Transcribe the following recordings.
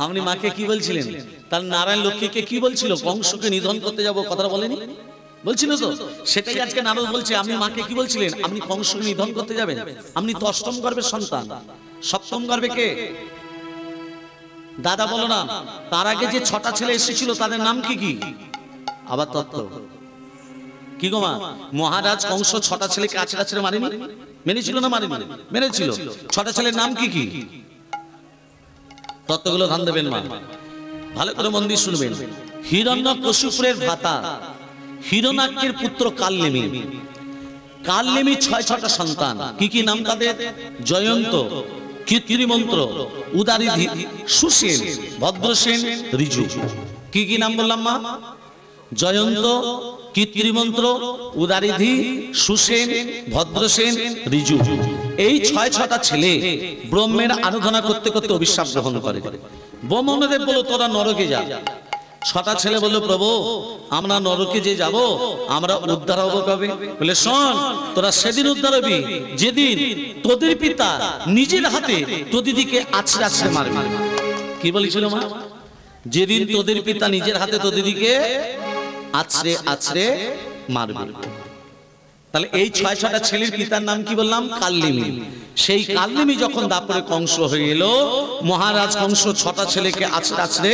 আপনি মাকে কি বলছিলেন? তার নারায়ণ লক্ষ্মীকে কি বলছিল? কংসকে নিধন করতে যাবো, কথাটা বলেনি? বলছিল তো, সেটাই আজকে নারদ বলছে। আপনি মাকে কি বলছিলেন? আপনি কংসকে নিধন করতে যাবেন। আপনি তো অষ্টম গর্ভের সন্তান, সপ্তম গর্ভে কে? দাদা বলো না। তার আগে যে 6টা ছেলে এসেছিল তাদের নাম কি কি? আবার তত্ত্ব কি গো মা? মহারাজ কংস 6টা ছেলেকে আছড়ে আছড়ে মারেনি? মেরেছিল না মারেনি? মেরেছিল। 6টা ছেলের নাম কি কি? তত্ত্বগুলো ধ্যান দেবেন মা, ভালো করে মন দিয়ে শুনবেন। হিরণ্যকশিপুরের ভ্রাতা হিরণ্যাক্ষের পুত্র কালনেমি। কালনেমি 6টা সন্তান। কি কি নাম তাদের? জয়ন্ত, কীর্তিমন্ত্র, উদারিধি, সুসেন, ভদ্রসেন, ঋজু। কি কি নাম বললাম মা? জয়ন্ত, কীর্তিমন্ত্র, উদারিধি, সুসেন, ভদ্রসেন, ঋজু। এই 6টা ছেলে ব্রহ্মের আরাধনা করতে করতে অভিশাপ গ্রহণ করে। ব্রহ্মদেব বলল তোরা নরকে যা। 6টা ছেলে বলল প্রভু আমরা নরকে যে যাব, আমরা উদ্ধার হবো কবে? বলে শোন, তোরা সেদিন উদ্ধার হবি যেদিন তোদের পিতা নিজের হাতে তোদিদিকে আছড়ে আছড়ে মারবে। কি বলেছিল মা? যেদিন তোদের পিতা নিজের হাতে তোদিদিকে আছড়ে আছড়ে মারবে। তাহলে এই 6টা ছেলের পিতার নাম কি বললাম? কালনেমি। সেই কালনেমি যখন দাপরে কংস হয়ে এলো, মহারাজ কংস 6টা ছেলেকে আছড়ে আছড়ে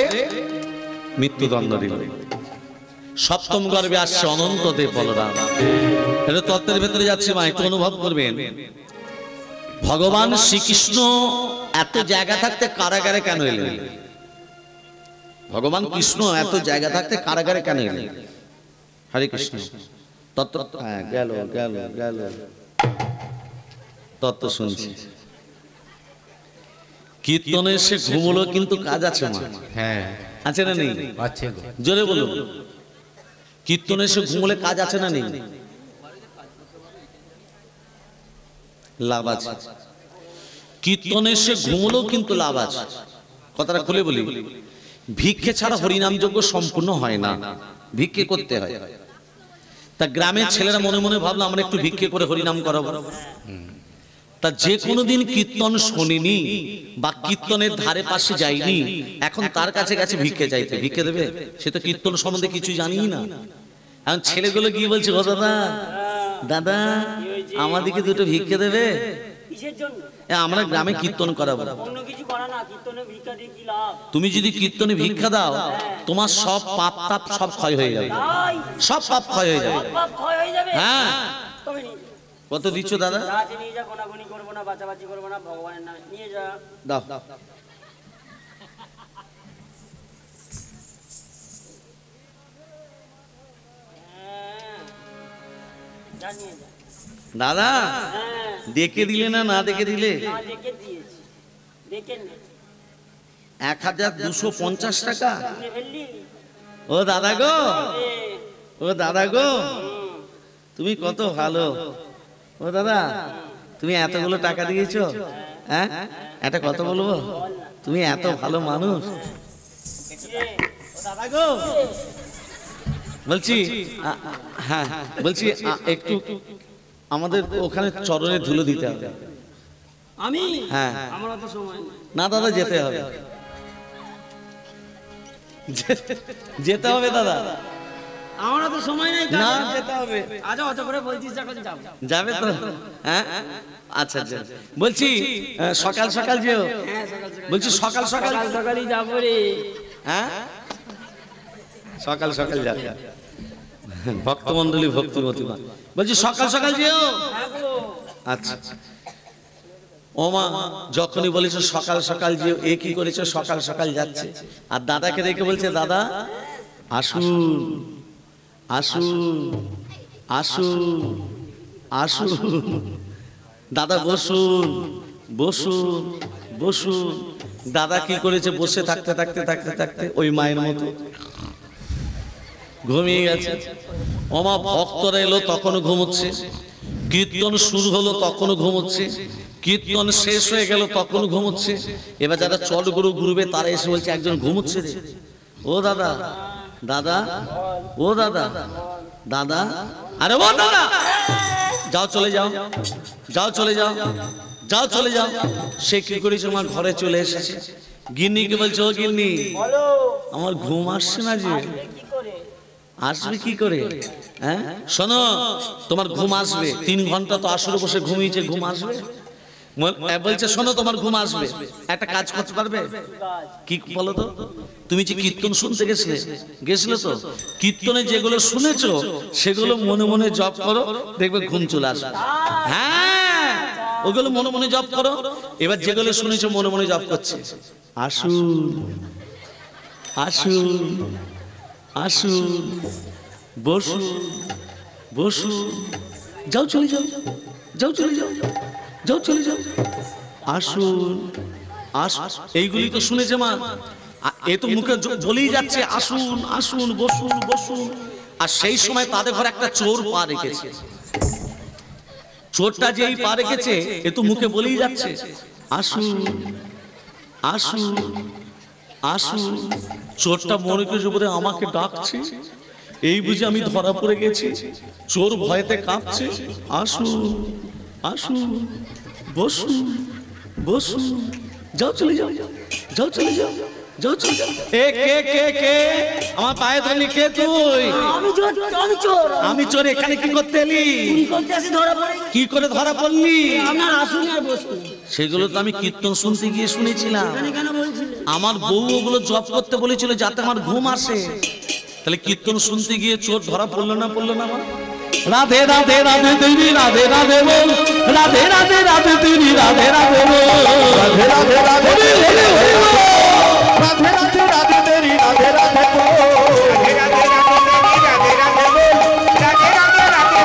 মৃত্যুদণ্ড দিল। সপ্তম গর্ভে আসছে অনন্ত দেব বলরাম। এটা তত্ত্বের ভেতরে যাচ্ছে মা, একটু অনুভব করবেন। ভগবান শ্রীকৃষ্ণ এত জায়গা থাকতে কারাগারে কেন এলেন? ভগবান কৃষ্ণ এত জায়গা থাকতে কারাগারে কেন এলেন? হরে কৃষ্ণ তত্ত্ব। হ্যাঁ গেল গেল গেল, তত্ত্ব শুনছি। কীর্তনে এসে ঘুমলো কিন্তু কাজ আছে মা। হ্যাঁ আছে না নেই? আছে গো। জোরে বলুন। কীর্তনে এসে ঘুমলে কাজ আছে না নেই? লাভ আছে। কীর্তনে এসে ঘুমলেও কিন্তু লাভ আছে। কথাটা খুলে বলি, ভিক্ষে ছাড়া হরিনাম যজ্ঞ সম্পূর্ণ হয় না, ভিক্ষে করতে হয়। তা গ্রামের ছেলেরা মনে মনে ভাবলো আমরা একটু ভিক্ষে করে হরিনাম করাবো। তা যে কোনোদিন কীর্তন শোনেনি বা কীর্তনের ধারে পাশে যায়নি, এখন তার কাছে কাছে ভিক্ষে চাইতে, ভিক্ষে দেবে? সে তো কীর্তন সম্বন্ধে কিছু জানিই না। এখন ছেলেগুলো কি বলছে, ও দাদা দাদা আমাদেরকে দুটো ভিক্ষে দেবে? আমরা গ্রামে কীর্তন করাবো। তুমি যদি কীর্তনে ভিক্ষা দাও, তোমার সব পাপ তাপ সব ক্ষয় হয়ে যাবে, সব পাপ ক্ষয় হয়ে যাবে। হ্যাঁ কত দিচ্ছ দাদা? দাও দাদা, দেখে দিলে না না দেখে দিলে? 1250 টাকা। ও দাদা গো, ও দাদা গো, তুমি কত ভালো। ও দাদা তুমি এতগুলো টাকা দিয়েছো? হ্যাঁ এটা কত বলবো? তুমি এত ভালো মানুষ। দাদা গো বলছি, হ্যাঁ বলছি একটু আমাদের ওখানে চরণে ধুলো দিতে হবে। আমি? হ্যাঁ না দাদা যেতে হবে, যেতে হবে দাদা। আমারও তো সময় নেই। না যেতে হবে। আচ্ছা অত করে বলছিস যখন যাব। যাবে তো? হ্যাঁ আচ্ছা আচ্ছা। বলছি সকাল সকাল যেও। বলছি সকাল সকাল সকালই যাব রে। হ্যাঁ সকাল সকাল যাবে। ভক্তমন্ডলী ভক্তিমতী মা বলছি সকাল সকাল যেও। আচ্ছা ও মা যখনই বলেছো সকাল সকাল যেও, এ কি করেছো সকাল সকাল যাচ্ছে। আর দাদাকে দেখে বলছে দাদা আসুন আসুন আসুন আসুন, দাদা বসুন বসুন বসুন। দাদা কি করেছে, বসে থাকতে থাকতে থাকতে থাকতে ওই মায়ের মতো ঘুমিয়ে গেছে। ওমা ভক্তরা এলো তখনও ঘুমোচ্ছে, কীর্তন শুরু হলো তখনও ঘুমোচ্ছে, কীর্তন শেষ হয়ে গেল তখনও ঘুমোচ্ছে। এবার যারা চল গুরু গুরুবে তারা এসে বলছে একজন ঘুমোচ্ছে রে। ও দাদা দাদা, ও দাদা দাদা, আরে ও দাদা যাও চলে যাও, যাও চলে যাও, যাও চলে যাও। সে কি করেছে, আমার ঘরে চলে এসেছে, গিন্নিকে বলছে, ও গিন্নি বলো আমার ঘুম আসছে না যে। কি করে? আসবে কি করে? হ্যাঁ শোনো, তোমার ঘুম আসবে, 3 ঘন্টা তো আসরে বসে ঘুমিয়েছে, ঘুম আসবে? বলছে শোনো তোমার ঘুম আসবে, একটা কাজ করতে পারবে? কি বলো তো? তুমি যে কীর্তন শুনতে গেছিলে তো, কীর্তনে যেগুলো শুনেছো সেগুলো মনে মনে জপ করো, দেখবে ঘুম চলে আসবে। হ্যাঁ ওগুলো মনে মনে জপ করো। এবার যেগুলো শুনেছো মনে মনে জপ করছে, আসুন আসুন আসুন, বসুন বসুন, যাও চলে যাও, যাও চলে যাও, যাও চলে যাও, আসুন আসুন, এইগুলি তো শুনেছে মা। এ তো মুখে বলেই যাচ্ছে আসুন আসুন, বসুন বসুন। আর সেই সময় তাদের ঘরে একটা চোর পা রেখেছে। চোরটা যেই পা রেখেছে, এ তো মুখে বলেই যাচ্ছে আসুন আসুন আসুন। চোরটা মনে করেছে বলে আমাকে ডাকছে, এই বুঝে আমি ধরা পড়ে গেছি। চোর ভয়েতে কাঁপছে, আসুন আসুন, বসুন বসুন, যাও চলে যাও, যাও চলে যাও, যাও চলে যাও। এ কে কে কে আমার পায়ে ধরলি? কে তুই? আমি চোর। আমি চোর, এখানে কি করতে এলি? চুরি করতে আসি, ধরা পড়ে গেছি। কি করে ধরা পড়লি? আপনার আসুন আর বসুন। সেগুলো তো আমি কীর্তন শুনতে গিয়ে শুনেছিলাম। এখানে কেন বলছিলেন? আমার বউ ওগুলো জপ করতে বলেছিল যাতে আমার ঘুম আসে। তাহলে কীর্তন শুনতে গিয়ে চোর ধরা পড়লো না? পড়লো না? রাধে রাধে রাধে তেরি রাধে রাধে বল, রাধে রাধে রাধে তেরি রাধে রাধে বল, রাধে রাধে রাধে তেরি রাধে রাধে বল, রাধে রাধে রাধে তেরি রাধে রাধে বল, রাধে রাধে রাধে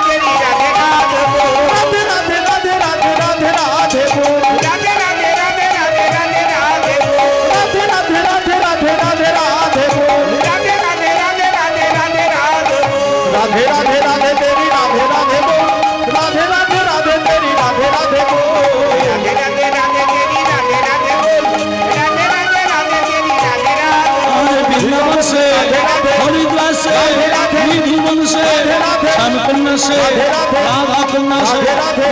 তেরি রাধে রাধে বল, রাধে রাধে রাধে রাধে রাধে রাধে বল, রাধে রাধে রাধে রাধে রাধে রাধে বল, রাধে রাধে রাধে রাধে রাধে রাধে বল, রাধে রাধে রাধে রাধে রাধে রাধে বল, রাধে রাধে রাধে তেরি রাধে রাধে বল, রাধে রাধে রাধে তেরি রাধে রাধে বল, রাধে রাধে রাধে তেরি রাধে রাধে বল, রাধে রাধে রাধে তেরি রাধে রাধে বল। বৃন্দাবন से हरिद्वार से निधिवन से श्यामकुंड से राधा कुंड से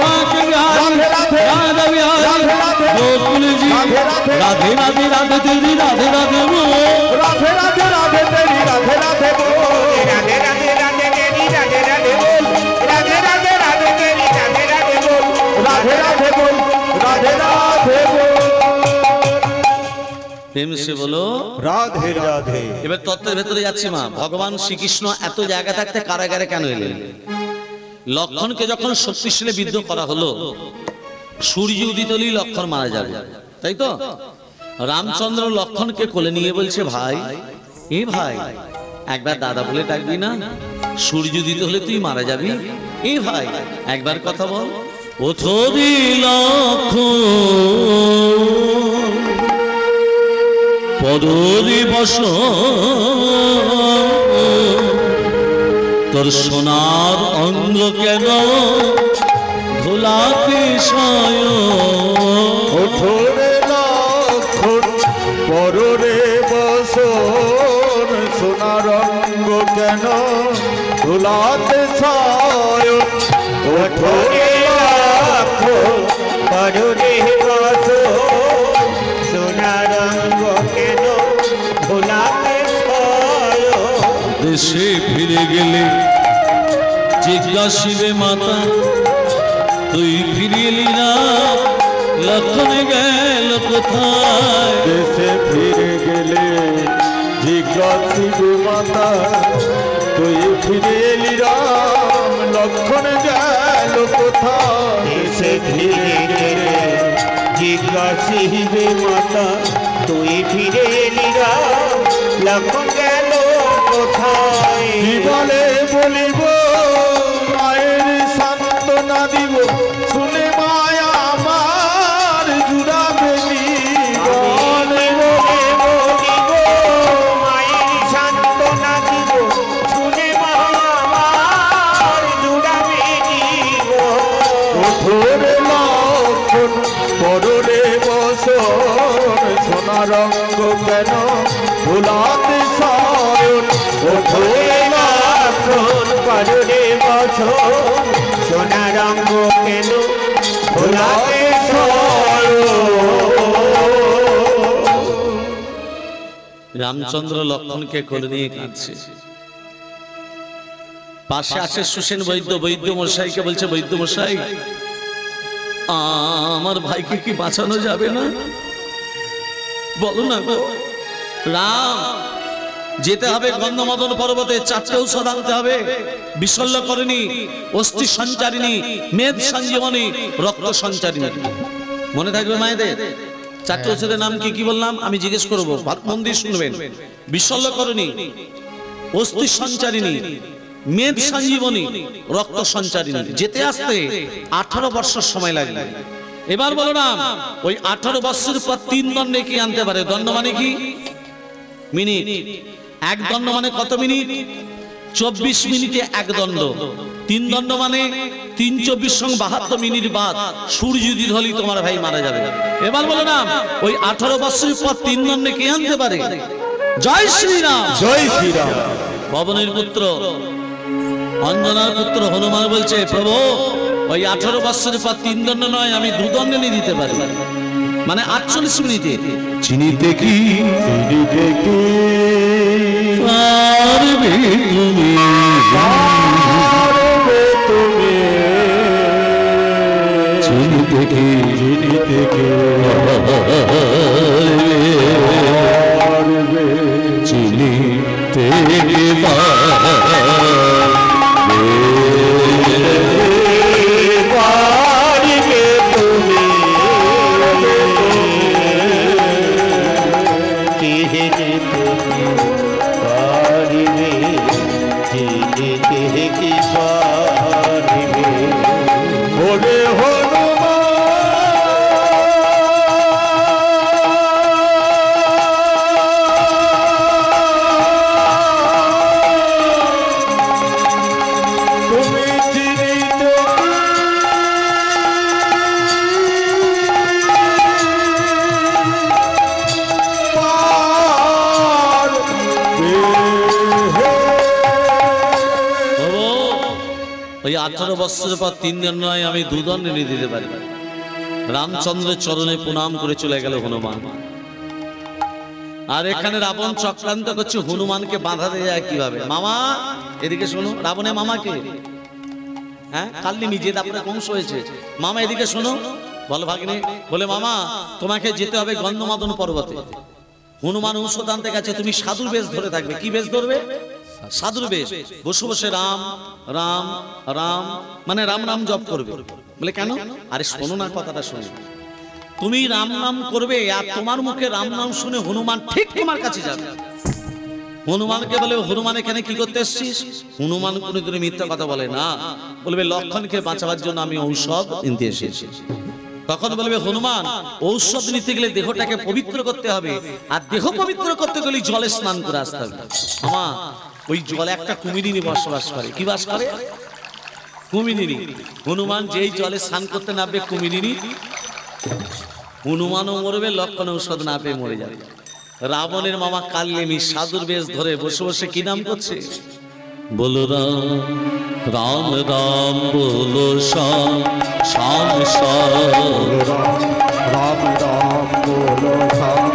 माँ के बिहारी राधा बिहारी गोकुल जी, राधे राधे राधे तेरी राधे राधे बोल, राधे राधे राधे तेरी राधे राधे बोल, राधे राधे राधे तेरी राधे राधे बोल, राधे राधे राधे तेरी राधे राधे बोल, राधे राधे बोल, राधे राधे बोल। প্রেম সে বলো রাধে রাধে। এবার তত্ত্বের ভেতরে যাচ্ছি মা। ভগবান শ্রীকৃষ্ণ এত জায়গা থাকতে কারাগারে কেন এলেন? লক্ষণকে যখন শক্তিশালী বিদ্ধ করা হলো, সূর্য উদিত হলেই লক্ষণ মারা যাবে, তাই তো? রামচন্দ্র লক্ষণকে কোলে নিয়ে বলছে, ভাই এ ভাই একবার দাদা বলে ডাকবি না? সূর্য উদিত হলে তুই মারা যাবি। এ ভাই একবার কথা বল। ও থরি লক্ষণ পদরি বস, তোর সোনার অঙ্গ কেন ধুলাতে সায়? ওঠরে লক্ষণ পররে বসন, সোনার অঙ্গ কেন ধুলাতে ছায়? ওঠরে লক্ষণ পররে বসন, সোনার অঙ্গ কেন ধুলাতে ছায়? দেশে ফিরে গেলে জিজ্ঞাসিবে মাতা, তুই ফিরে এলি না, লক্ষণ গেল কোথায়? দেশে ফিরে গেলে জিজ্ঞাসিবে মাতা, তুই ফিরে এলি রাম, লক্ষণ গেল কোথায়? দেশে ফিরে গেলে জিজ্ঞাসিবে মাতা, তুই ফিরে এলি রাম, লক্ষণ গেল কোথায়? কি বলে বলিব মায়ের সান্ত্বনা দিব, শুনে মায়া আমার জুড়াবে জীবন। বলে বলিব মায়ের সান্ত্বনা দিব, শুনে মায়া আমার জুড়াবে জীবন। ওঠরে লক্ষণ পররে বসন, সোনার অঙ্গ কেন ভুলাতে সায়ন? ওঠরে লক্ষণ পররে বসন, সোনার অঙ্গ কেন ভুলাতে সায়ন? রামচন্দ্র লক্ষণকে কোলে নিয়ে কাঁদছে। পাশে আসে সুসেন বৈদ্য, বৈদ্য মশাইকে বলছে, বৈদ্য মশাই আমার ভাইকে কি বাঁচানো যাবে না? বলো না গো। রাম, যেতে হবে গন্ধমাদন পর্বতে, 4টে ঔষধ আনতে হবে। বিশল্যকরণী, অস্থি সঞ্চারিণী, মেদ সঞ্জীবনী, রক্ত সঞ্চারিণী। মনে থাকবে মায়েদের? 4টে ঔষধের নাম কি কি বললাম আমি জিজ্ঞেস করবো, মন দিয়ে শুনবেন। বিশল্যকরণী, অস্থি সঞ্চারিণী, মেদ সঞ্জীবনী, রক্ত সঞ্চারিণী। যেতে আসতে 18 বছর সময় লাগবে। এবার বলো না, ওই 18 বছরের পর 3 দণ্ডে কি আনতে পারে? দণ্ড মানে কি? মিনিট। 1 দণ্ড মানে কত মিনিট? 24 মিনিটে 1 দণ্ড। 3 দণ্ড মানে 3 24 সঙ্গে 72 মিনিট বাদ সূর্য যদি হলেই তোমার ভাই মারা যাবে। এবার বলো না, ওই 18 বছরের পর 3 দণ্ডে কে আনতে পারে? জয় শ্রীরাম, জয় শ্রীরাম। পবনের পুত্র অঞ্জনার পুত্র হনুমান বলছে, প্রভু ওই 18 বছরের পর 3 দণ্ড নয়, আমি 2 দণ্ড নিয়ে দিতে পারি, মানে 48 মিনিটে। চিনিতে কি চিনিতে কি পারবে তুমি, পারবে তুমি, চিনিতে কি চিনিতে কি পারবে, চিনিতে কি পারবে তুমি, চিনিতে তুমি পারবে, চিনিতে কি পারবে। ওরে ওই 18 বছরের পর 3 দণ্ড নয়, আমি 2 দণ্ড নিয়ে দিতে পারি। রামচন্দ্রের চরণে প্রণাম করে চলে গেল হনুমান। আর এখানে রাবণ চক্রান্ত করছে হনুমানকে বাধা দিয়ে যায় কিভাবে। মামা এদিকে শোনো, রাবণের মামাকে, হ্যাঁ কাল্লিমি যে তারপরে কংস হয়েছে, মামা এদিকে শোনো। বল ভাগ্নে, বলে মামা তোমাকে যেতে হবে গন্ধমাদন পর্বতে। হনুমান ঔষধ আনতে গেছে, তুমি সাধুর বেশ ধরে থাকবে। কি বেশ ধরবে? সাধুর বেশ। বসে বসে রাম রাম রাম মানে রাম নাম জপ করবে। বলে কেন? আরে শোনো না, কথাটা শোনো। তুমি রাম নাম করবে আর তোমার মুখে রাম নাম শুনে হনুমান ঠিক তোমার কাছে যাবে। হনুমানকে বলে, হনুমান এখানে কি করতে এসেছিস? হনুমান কোনোদিন মিথ্যা কথা বলে না, বলবে লক্ষণকে বাঁচাবার জন্য আমি ঔষধ নিতে এসেছি। তখন বলবে হনুমান, ঔষধ নিতে গেলে দেহটাকে পবিত্র করতে হবে, আর দেহ পবিত্র করতে গেলে জলে স্নান করে আসতে হবে। আমা ওই জলে একটা কুমিরিনী বসবাস করে। কি বাস করে? কুমিরিনী। হনুমান যেই জলে স্নান করতে নামবে কুমিরিনী, হনুমানও মরবে, লক্ষণ ঔষধ না পেয়ে মরে যাবে। রাবণের মামা কাল্লিমি সাধুর বেশ ধরে বসে বসে কি নাম করছে? বলো রাম রাম রাম, বলো শ্যাম শ্যাম শ্যাম, রাম রাম বলো শ্যাম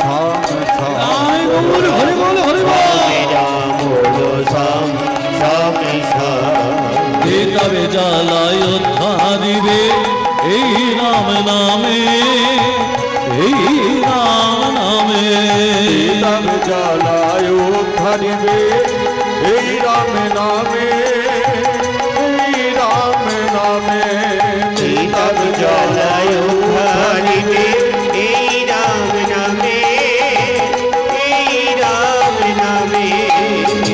শ্যাম শ্যাম, হরে বল হরে বল, রাম বলো শ্যাম শ্যাম শ্যাম। তবে জ্বালায় উদ্ধারিবে এই রাম নামে, এই রাম নামে। রাম জ্বালায় উদ্ধারিবে এই রাম নামে, এই রাম নামে। রাম জ্বালায় উদ্ধারিবে এই রাম নামে, এই রাম নামে।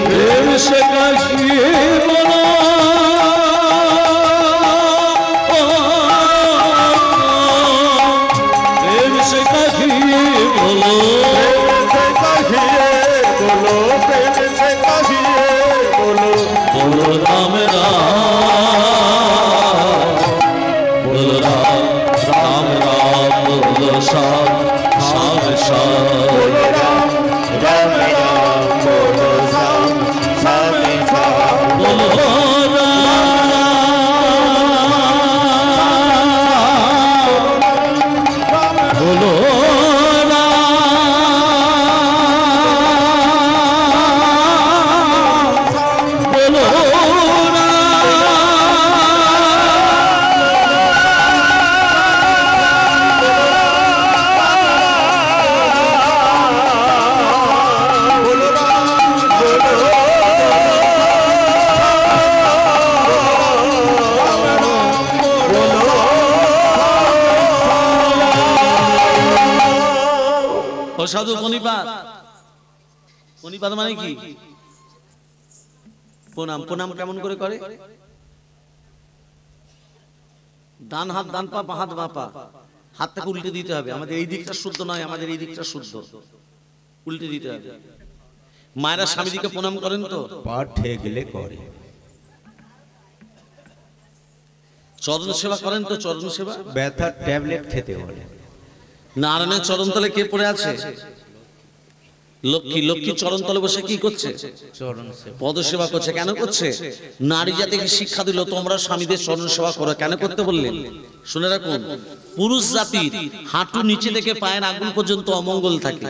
প্রেম সে কাশিয়ে বলো, প্রেম সে কাশিয়ে বলো, কাহিয়ে বলো, প্রেম সে কাহিয়ে বলো, বলো সাধু পণিপাত, পণিপাত মানে কি? প্রণাম। প্রণাম কেমন করে করে? ডান হাত ডান পা, বাঁ হাত বাঁ পা, হাতটাকে উল্টে দিতে হবে। আমাদের এই দিকটা শুদ্ধ নয়, আমাদের এই দিকটা শুদ্ধ, উল্টে দিতে হবে। মায়েরা স্বামীদিকে প্রণাম করেন তো? পা ঠেকলে করে। চরণ সেবা করেন তো? চরণ সেবা, ব্যথার ট্যাবলেট খেতে বলে। নারায়ণের চরণ তলে কে পড়ে আছে? লক্ষ্মী। লক্ষ্মী চরণ তলে বসে কি করছে? চরণ সেবা। পদ সেবা করছে। কেন করছে? নারী জাতিকে শিক্ষা দিল, তোমরা স্বামীদের চরণ সেবা করো। কেন করতে বললেন? শুনে রাখুন, পুরুষ জাতির হাঁটু নিচে থেকে পায়ের আঙুল পর্যন্ত অমঙ্গল থাকে,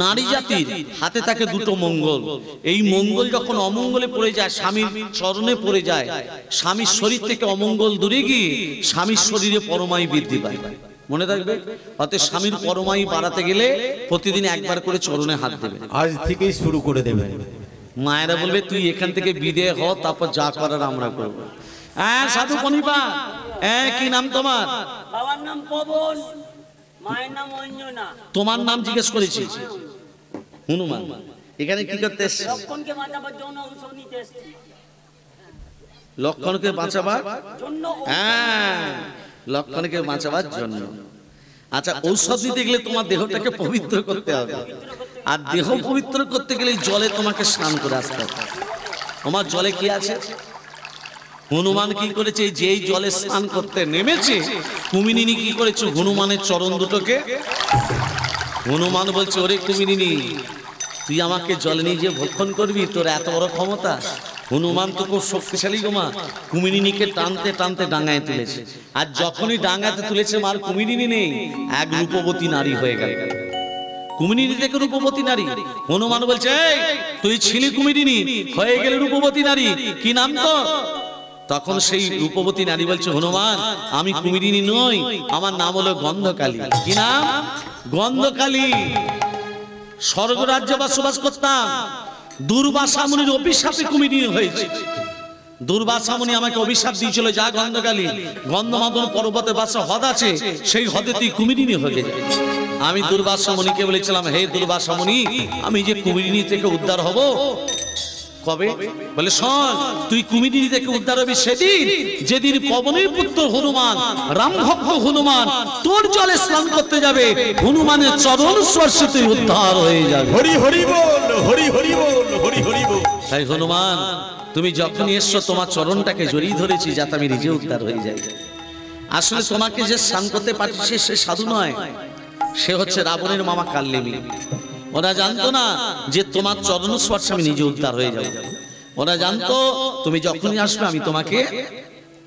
নারী জাতির হাতে থাকে দুটো মঙ্গল। এই মঙ্গল যখন অমঙ্গলে পড়ে যায়, স্বামীর চরণে পড়ে যায়, স্বামীর শরীর থেকে অমঙ্গল দূরে গিয়ে স্বামীর শরীরে পরমায়ু বৃদ্ধি পায়। মনে রাখবে, অতএব স্বামীর পরমায়ু বাড়াতে গেলে প্রতিদিন একবার করে চরণে হাত দেবে। আজ থেকেই শুরু করে দেবেন। মায়েরা বলবে তুই এখান থেকে বিদেয় হ, তারপর যা করার আমরা করবো। হ্যাঁ সাধু পণিপাত, কি নাম তোমার? বাবার নাম পবন, মায়ের নাম অঞ্জনা। তোমার নাম জিজ্ঞেস করেছি। হনুমান। এখানে কি করতে এসছে? লক্ষণকে বাঁচাবার জন্য ঔষধ নিতে এসেছি। লক্ষণকে বাঁচাবার জন্য হ্যাঁ, লক্ষণকে বাঁচাবার জন্য। আচ্ছা, ঔষধ নিতে গেলে তোমার দেহটাকে পবিত্র করতে হবে, আর দেহ পবিত্র করতে গেলে জলে তোমাকে স্নান করে আসতে হবে। তোমার জলে কি আছে? হনুমান কি করেছে? যেই জলে স্নান করতে নেমেছে, কুমিরিনী কি করেছে? হনুমানের চরণ দুটোকে। হনুমান বলছে, ওরে কুমিরিনী, তুই আমাকে জলে নিয়ে যে ভক্ষণ করবি, তোর এত বড় ক্ষমতা? হনুমান তো খুব শক্তিশালী গোমা। কুমিরিনীকে টানতে টানতে ডাঙায় তুলেছে, আর যখনই ডাঙাতে তুলেছে, মার কুমিরিনী নেই, এক রূপবতী নারী হয়ে গেল। কুমিরিনী থেকে রূপবতী নারী। হনুমান বলছে, এই তুই ছিলি কুমিরিনী, হয়ে গেলে রূপবতী নারী, কি নাম তো? তখন সেই রূপবতী নারী বলছে, হনুমান আমি কুমিরিনী নই, আমার নাম হলো গন্ধকালী। কি নাম? গন্ধকালী। স্বর্গরাজ্যে বসবাস করতাম, দুর্বাসা মুনির অভিশাপে কুমিরিনী হয়েছে। দুর্বাসা মুনি আমাকে অভিশাপ দিয়েছিল, যা গন্ধকালী, গন্ধমাদন পর্বতে বাসা হ্রদ আছে, সেই হ্রদে তুই কুমিরিনী হয়ে যায়। আমি দুর্বাসা মুনিকে বলেছিলাম, হে দুর্বাসা মুনি, আমি যে কুমিরিনী থেকে উদ্ধার হব কবে? বলে, শোন, তুই কুমিরিনী থেকে উদ্ধার হবি সেদিন যেদিন পবনের পুত্র হনুমান, রাম ভক্ত হনুমান তোর জলে স্নান করতে যাবে। হনুমানের চরণ স্পর্শে তুই উদ্ধার হয়ে যাবে। হরি হরি বল, হরি হরি বল, হরি হরি বল। তাই হনুমান, তুমি যখনই এসছো তোমার চরণটাকে জড়িয়ে ধরেছি, যাতে আমি নিজে উদ্ধার হয়ে যাই। আসলে তোমাকে যে স্নান করতে পাঠিয়েছে সে সাধু নয়, সে হচ্ছে রাবণের মামা কাল্লেমি। ওরা জানতো না যে তোমার চরণ স্পর্শে আমি নিজে উদ্ধার হয়ে যাব। ওরা জানতো তুমি যখনই আসবে আমি তোমাকে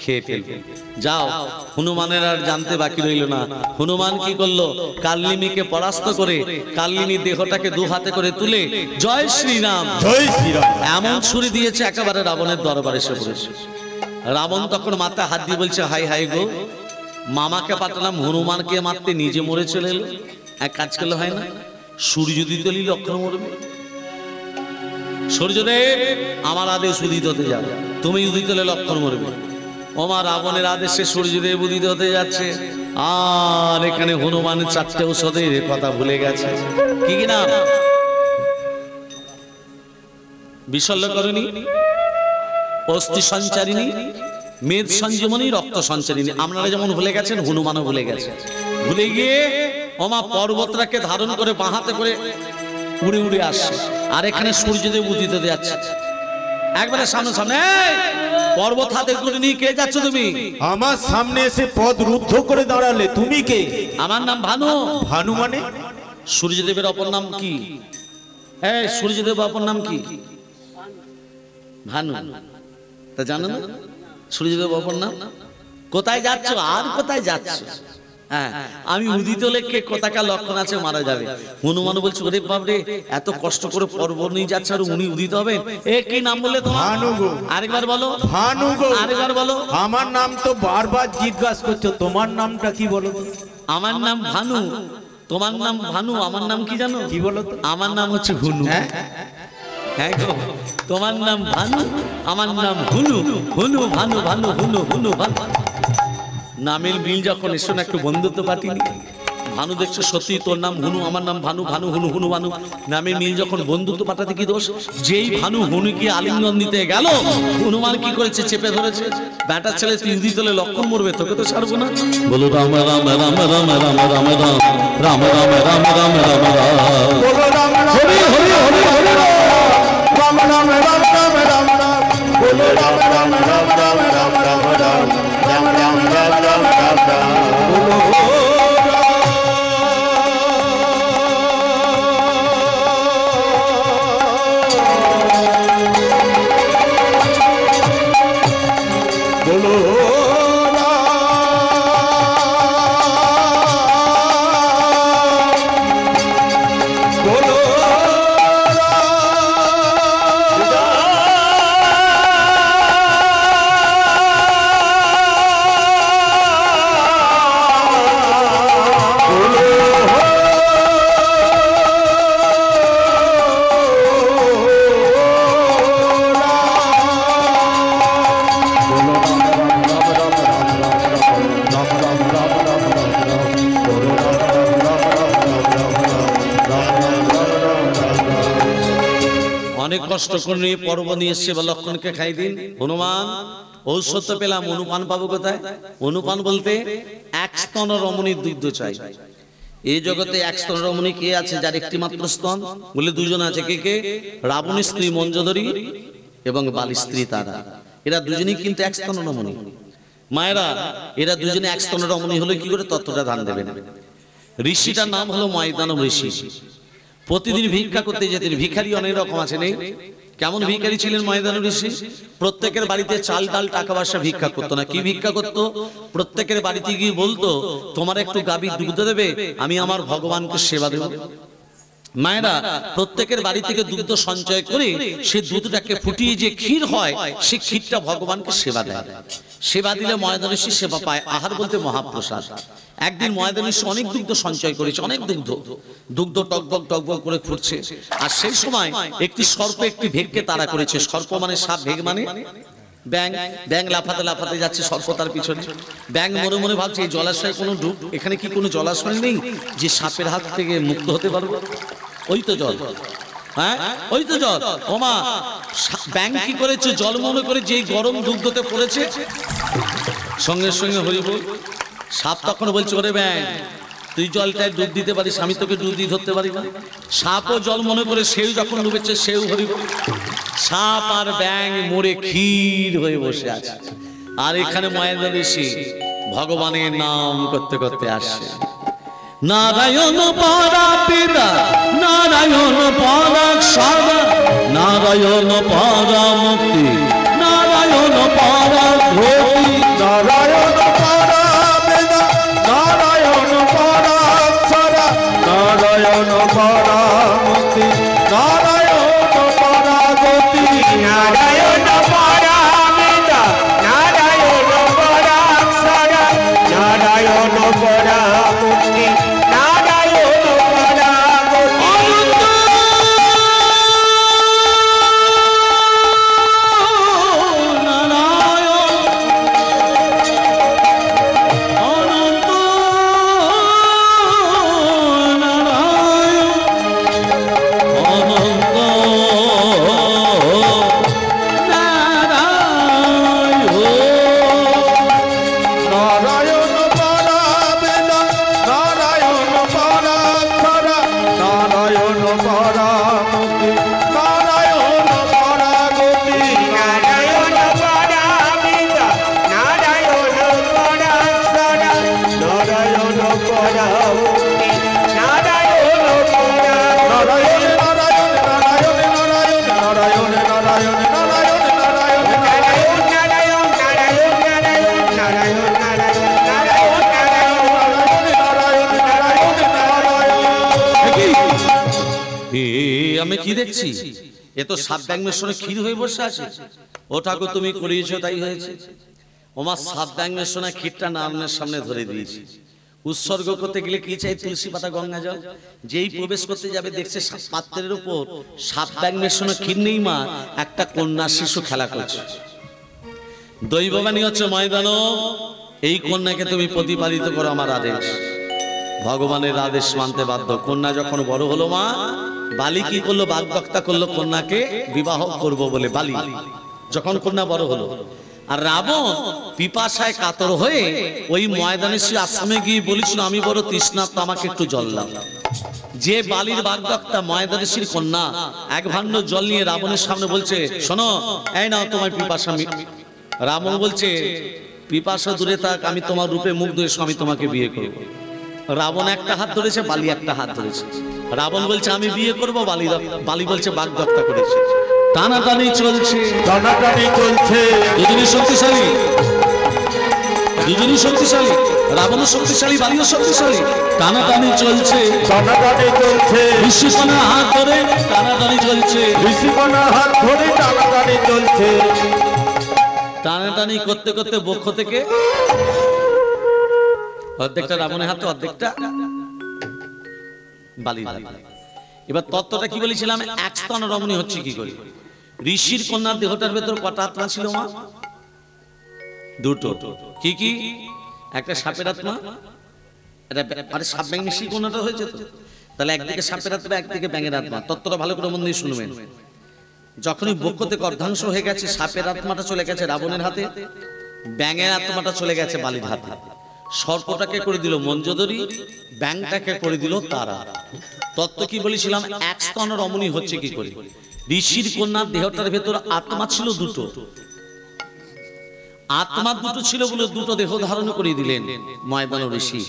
খেয়ে ফেলবো। যাও, হনুমানের আর জানতে বাকি রইল না। হনুমান কি করলো? কাল্লিনীকে পরাস্ত করে কাল্লিনীর দেহটাকে দু হাতে করে তুলে জয় শ্রীরাম, জয় শ্রীরাম এমন ছুরি দিয়েছে, একেবারে রাবণের দরবারে এসে পড়েছে। রাবণ তখন মাথায় হাত দিয়ে বলছে, হাই হাই গো, মামাকে পাঠালাম হনুমানকে মারতে, নিজে মরে চলে এলো। এক কাজ করলে হয় না? সূর্য উদিত হলেই লক্ষণ মরবে। সূর্যদেব আমার আদেশ উদিত হতে যাবে, তুমি উদিত হলে লক্ষণ মরবে। ওমা, রাবণের আদেশে সূর্যদেব উদিত হতে যাচ্ছে, আর এখানে হনুমানের চারটে ঔষধের কথা ভুলে গেছে। কি কি নাম? বিশল্যকরণী, অস্থি সঞ্চারিণী, মেদ সঞ্জীবনী, রক্ত সঞ্চারিণী। আপনারা যেমন ভুলে গেছেন, হনুমানও ভুলে গেছে। ভুলে গিয়ে ওমা পর্বতটাকে ধারণ করে বাঁহাতে করে উড়ে উড়ে আসছে, আর এখানে সূর্যদেব উদিত হতে যাচ্ছে। একবারে সামনে সামনে, পর্বত হাতে করে নিয়ে কে যাচ্ছ তুমি? আমার সামনে এসে পদ রুদ্ধ করে দাঁড়ালে, তুমি কে? আমার নাম ভানু। ভানু মানে? সূর্যদেবের অপর নাম কি? হ্যাঁ, সূর্যদেবের অপর নাম কি? ভানু। তা জানো না সূর্যদেব অপর নাম? কোথায় যাচ্ছ আর কোথায় যাচ্ছ? হ্যাঁ, আমি উদিত লেখকে কোথাকার লক্ষণ আছে, মারা যাবে। হনুমান বলছে, ওরে বাপরে, এত কষ্ট করে পর্বত নিয়ে যাচ্ছে আর উনি উদিত হবেন? এ কি নাম বললে তোমার? ভানু গো। আরেকবার বলো। ভানু গো। আরেকবার বলো। আমার নাম তো বারবার জিজ্ঞাসা করছো, তোমার নামটা কি বলো? আমার নাম ভানু, তোমার নাম ভানু, আমার নাম কি জানো? কি বলো তো? আমার নাম হচ্ছে হুনু। হ্যাঁ গো, তোমার নাম ভানু, আমার নাম হুনু। হুনু ভানু, ভানু হুনু, হুনু ভানু। নামের মিল যখন এসো না, একটু বন্ধুত্ব পাঠিনি। ভানু দেখছে সত্যি তোর নাম হুনু, আমার নাম ভানু, ভানু হুনু, হুনু ভানু নামে মিল, যখন বন্ধুত্ব পাঠাতে কি দোষ? যেই ভানু হুনুকে আলিঙ্গন দিতে গেল, হনুমান কি করেছে? চেপে ধরেছে। ব্যাটার ছেলে তুই যদি তোলে লক্ষণ মরবে, তোকে তো ছাড়বো না। বলো রাম রাম রাম রাম রাম রাম রাম রাম রাম রাম রাম রাম রাম। বলো রাম রাম হরি হরি হরি হরি রাম রাম রাম রাম রাম রাম। বলো রাম রাম রাম রাম রাম রাম রাম রাম রাম রাম রাম রাম রাম। বলো অনেক কষ্ট করে নিয়ে পর্ব নিয়ে এসছে, বা লক্ষণকে খাই দিন। হনুমান ঔষধ তো পেলাম, অনুপান পাবো কোথায়? অনুপান বলতে এক স্তন রমণীর দুগ্ধ চাই। এই জগতে এক স্তন রমণী কে আছে যার একটি মাত্র স্তন? বলে দুজন আছে। কে কে? রাবণের স্ত্রী মঞ্জোদরী এবং বালির স্ত্রী তারা। এরা দুজনেই কিন্তু এক স্তন রমণী। মায়েরা, এরা দুজনে এক স্তন রমণী হলে কি করে তত্ত্বটা ধান দেবেন। ঋষিটার নাম হলো ময়দানব ঋষি। প্রতিদিন ভিক্ষা করতে যেতেন। ভিখারি অনেক রকম আছে, নেই? কেমন ভিখারি ছিলেন ময়দানব ঋষি? প্রত্যেকের বাড়িতে চাল ডাল টাকা পয়সা ভিক্ষা করতো না। কি ভিক্ষা করতো? প্রত্যেকের বাড়িতে গিয়ে বলতো, তোমার একটু গাভীর দুধ দেবে, আমি আমার ভগবানকে সেবা দেব। মায়েরা, প্রত্যেকের বাড়ি থেকে দুধ সঞ্চয় করে সে দুধটাকে ফুটিয়ে যে ক্ষীর হয়, সে ক্ষীরটা ভগবানকে সেবা দেয়। সেবা দিলে ময়দান ঋষি সেবা পায়। আহার বলতে মহাপ্রসাদ। একদিন ময়দান ঋষি অনেক দুগ্ধ সঞ্চয় করেছে, অনেক দুগ্ধ টকবক টকবক করে ফুটছে। আর সেই সময় একটি সর্প একটি ভেগকে তাড়া করেছে। সর্প মানে সাপ, ভেগ মানে ব্যাং। ব্যাং লাফাতে লাফাতে যাচ্ছে, সর্প তার পিছনে। ব্যাং মনে মনে ভাবছে, এই জলাশয়ে কোনো ডুব, এখানে কি কোনো জলাশয় নেই যে সাপের হাত থেকে মুক্ত হতে পারবো? ওই তো জল, হ্যাঁ ওই তো জল। ওমা, ব্যাং কি করেছে? জল মনে করে যেই গরম দুগ্ধতে পড়েছে, সঙ্গে সঙ্গে হরি বল। সাপ তখন বলছে, ওরে ব্যাং, তুই জলটায় ডুব দিতে পারিস, আমি তোকে ডুব দিয়ে ধরতে পারি না। সাপও জল মনে করে সেও যখন ডুবেছে, সেও হরি বল। সাপ আর ব্যাং মরে ক্ষীর হয়ে বসে আছে। আর এখানে ময়দান ঋষি ভগবানের নাম করতে করতে আসছে। নারায়ণ পরা পিতা, নারায়ণ পরা সারা, নারায়ণ পরা মুক্তি, নারায়ণ পরা গতি, নারায়ণ পরা বেদা, নারায়ণ পরা সারা, নারায়ণ পরা মুক্তি, নারায়ণ পরা গতি, নারায়ণ পরা বেদা, নারায়ণ পরা সারা, নারায়ণ পরা মুক্তি, নারায়ণ পরা গতি। নারায়ণ পরা বেদা, নারায়ণ পরা সারা, নারায়ণ পরা মুক্তি, নারায়ণ পরা গতি, নারায়ণ পরা বেদা, নারায়ণ পরা সারা, নারায়ণ পরা মুক্তি, নারায়ণ পরা নারায়ণ নারায়ণ নারায়ণ নারায়ণ নারায়ণ নারায়ণ নারায়ণ আমি কি দেখছি? এ তো সাত ব্যাঙের সঙ্গে ক্ষীর হয়ে বসে আছে। ও ঠাকুর, তুমি করিয়েছো তাই হয়েছে। ওমা, সাত ব্যাঙের সঙ্গে ক্ষীরটা নারায়ণের সামনে ধরে দিয়েছি। উৎসর্গ করতে গেলে কি চাই? তুলসী পাতা, গঙ্গা জল। যেই প্রবেশ করতে যাবে দেখছে পাত্রের উপর সাত ব্যাঙের সঙ্গে ক্ষীর নেই, মা একটা কন্যা শিশু খেলা করছে। দৈববাণী হচ্ছে, ময়দানব, এই কন্যাকে তুমি প্রতিপালিত করো, আমার আদেশ। ভগবানের আদেশ মানতে বাধ্য। কন্যা যখন বড় হলো মা, বালি কি করলো? বাগদত্তা করলো কন্যাকে বিবাহ করব বলে। বালি যখন কন্যা বড় হলো, আর রাবণ পিপাসায় কাতর হয়ে ওই ময়দানেশ্বরী আশ্রমে গিয়ে বলেছিল, আমি বড় তৃষ্ণার্ত, আমাকে একটু জল দাও। যে বালির বাগদত্তা ময়দানেশ্বরীর কন্যা এক ভাণ্ড জল নিয়ে রাবণের সামনে বলছে, শোনো, এই নাও তোমার পিপাসা। রাবণ বলছে, পিপাসা দূরে থাক, আমি তোমার রূপে মুগ্ধ হয়ে আমি তোমাকে বিয়ে করব। রাবণ একটা হাত ধরেছে, বালি একটা হাত ধরেছে। রাবণ বলছে আমি বিয়ে করব, বালি বলছে বাগদত্তা করেছে। টানাটানি চলছে, টানাটানি চলছে, দুজনই শক্তিশালী, দুজনই শক্তিশালী, রাবণও শক্তিশালী, বালিও শক্তিশালী। টানাটানি চলছে, টানাটানি চলছে, ঋষিকণার হাত ধরে টানাটানি চলছে, ঋষিকণার হাত ধরে টানাটানি চলছে। টানাটানি করতে করতে বক্ষ থেকে অর্ধেকটা রাবণের হাতে, অর্ধেকটা বালির হাতে। এবার তত্ত্বটা কি বলেছিলাম? এক স্তন রমণী হচ্ছে কি করে? ঋষির কন্যার দেহটার ভেতর কটা আত্মা ছিল মা? দুটো। কি কি? একটা সাপের আত্মা, আরে সাপ ব্যাঙ মিশিয়ে কন্যাটা হয়েছে তো, তাহলে একদিকে সাপের আত্মা, একদিকে ব্যাঙের আত্মা। তত্ত্বটা ভালো করে মন দিয়ে শুনবেন। যখনই বক্ষ থেকে অর্ধাংশ হয়ে গেছে, সাপের আত্মাটা চলে গেছে রাবণের হাতে, ব্যাঙের আত্মাটা চলে গেছে বালির হাতে। সর্পটাকে করে দিল মঞ্জুদরি, ব্যাঙটাকে করে দিল তারা। তত্ত্ব কি বলেছিলাম? এক স্তন রমণী হচ্ছে কি করে? ঋষির কন্যার দেহটার ভেতর আত্মা ছিল দুটো, আত্মা দুটো ছিল বলে দুটো দেহ ধারণ করে দিলেন ময়দান ঋষি।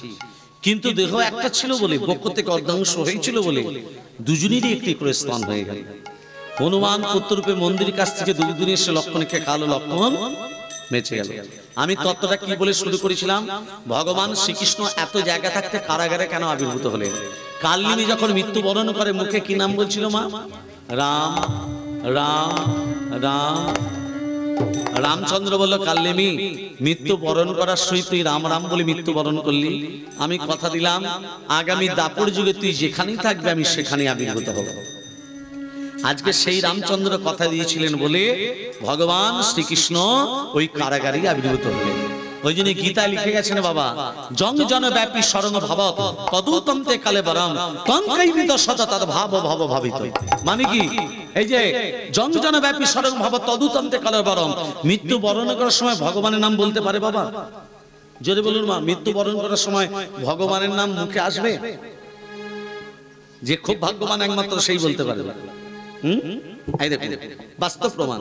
কিন্তু দেহ একটা ছিল বলে, বক্ষ থেকে অর্ধাংশ হয়েছিল বলে দুজনেরই একটি করে স্তন হয়ে গেল। হনুমান পুত্ররূপে মন্দিরের কাছ থেকে দুদিনে এসে লক্ষণকে খালো, লক্ষণ বেঁচে গেল। আমি তত্ত্বটা কি বলে শুরু করেছিলাম? ভগবান শ্রীকৃষ্ণ এত জায়গা থাকতে কারাগারে কেন আবির্ভূত হলেন? কালনিমি যখন মৃত্যুবরণ করে মুখে কি নাম বলছিল মা? রাম রাম রাম। রামচন্দ্র বলল, কালনেমি মৃত্যু বরণ করার সহিত তুই রাম রাম বলে মৃত্যুবরণ করলি। আমি কথা দিলাম আগামী দাপর যুগে তুই যেখানেই থাকবে আমি সেখানেই আবির্ভূত হব। আজকে সেই রামচন্দ্র কথা দিয়েছিলেন বলে ভগবান শ্রীকৃষ্ণ ওই কারাগারেই আবির্ভূত হলেন। ওই জন্য গীতায় লিখে গেছেন বাবা, জং জন ব্যাপী শরণ ভাবত তদুতন্তে কালে বরম তঙ্কাইমিত সতত ভাব ভাব ভাবিত। মানে কি? এই যে জং জন ব্যাপী শরণ ভাবত তদুতন্তে কালে বরম, মৃত্যু বরণ করার সময় ভগবানের নাম বলতে পারে বাবা? জোরে বলুন মা, মৃত্যু বরণ করার সময় ভগবানের নাম মুখে আসবে? যে খুব ভাগ্যবান একমাত্র সেই বলতে পারে। এই দেখুন বাস্তব প্রমাণ।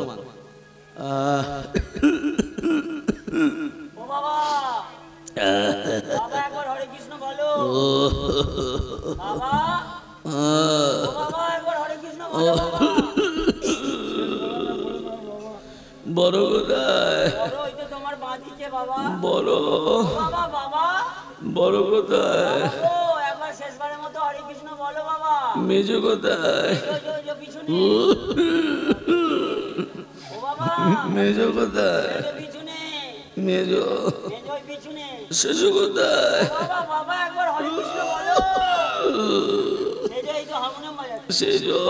ও বাবা, বাবা একবার হরে কৃষ্ণ বলো। বাবা, ও বাবা একবার হরে কৃষ্ণ বলো। বড় কোথায়? বড় ওই তো তোমার বাঁধিকে বাবা। বড় বাবা, বাবা বড় কোথায়? ও একবার শেষবারের মতো হরে কৃষ্ণ বলো বাবা। মেজো কোথায়? পিছনে। ও বাবা, মেজো কোথায়? পিছনে। মেজো পিছনে। শিশু কোথায়? বাবা, বাবা একবার হরে কৃষ্ণ বলো। এই তো হারমোনিয়াম বাজাচ্ছে। সেজো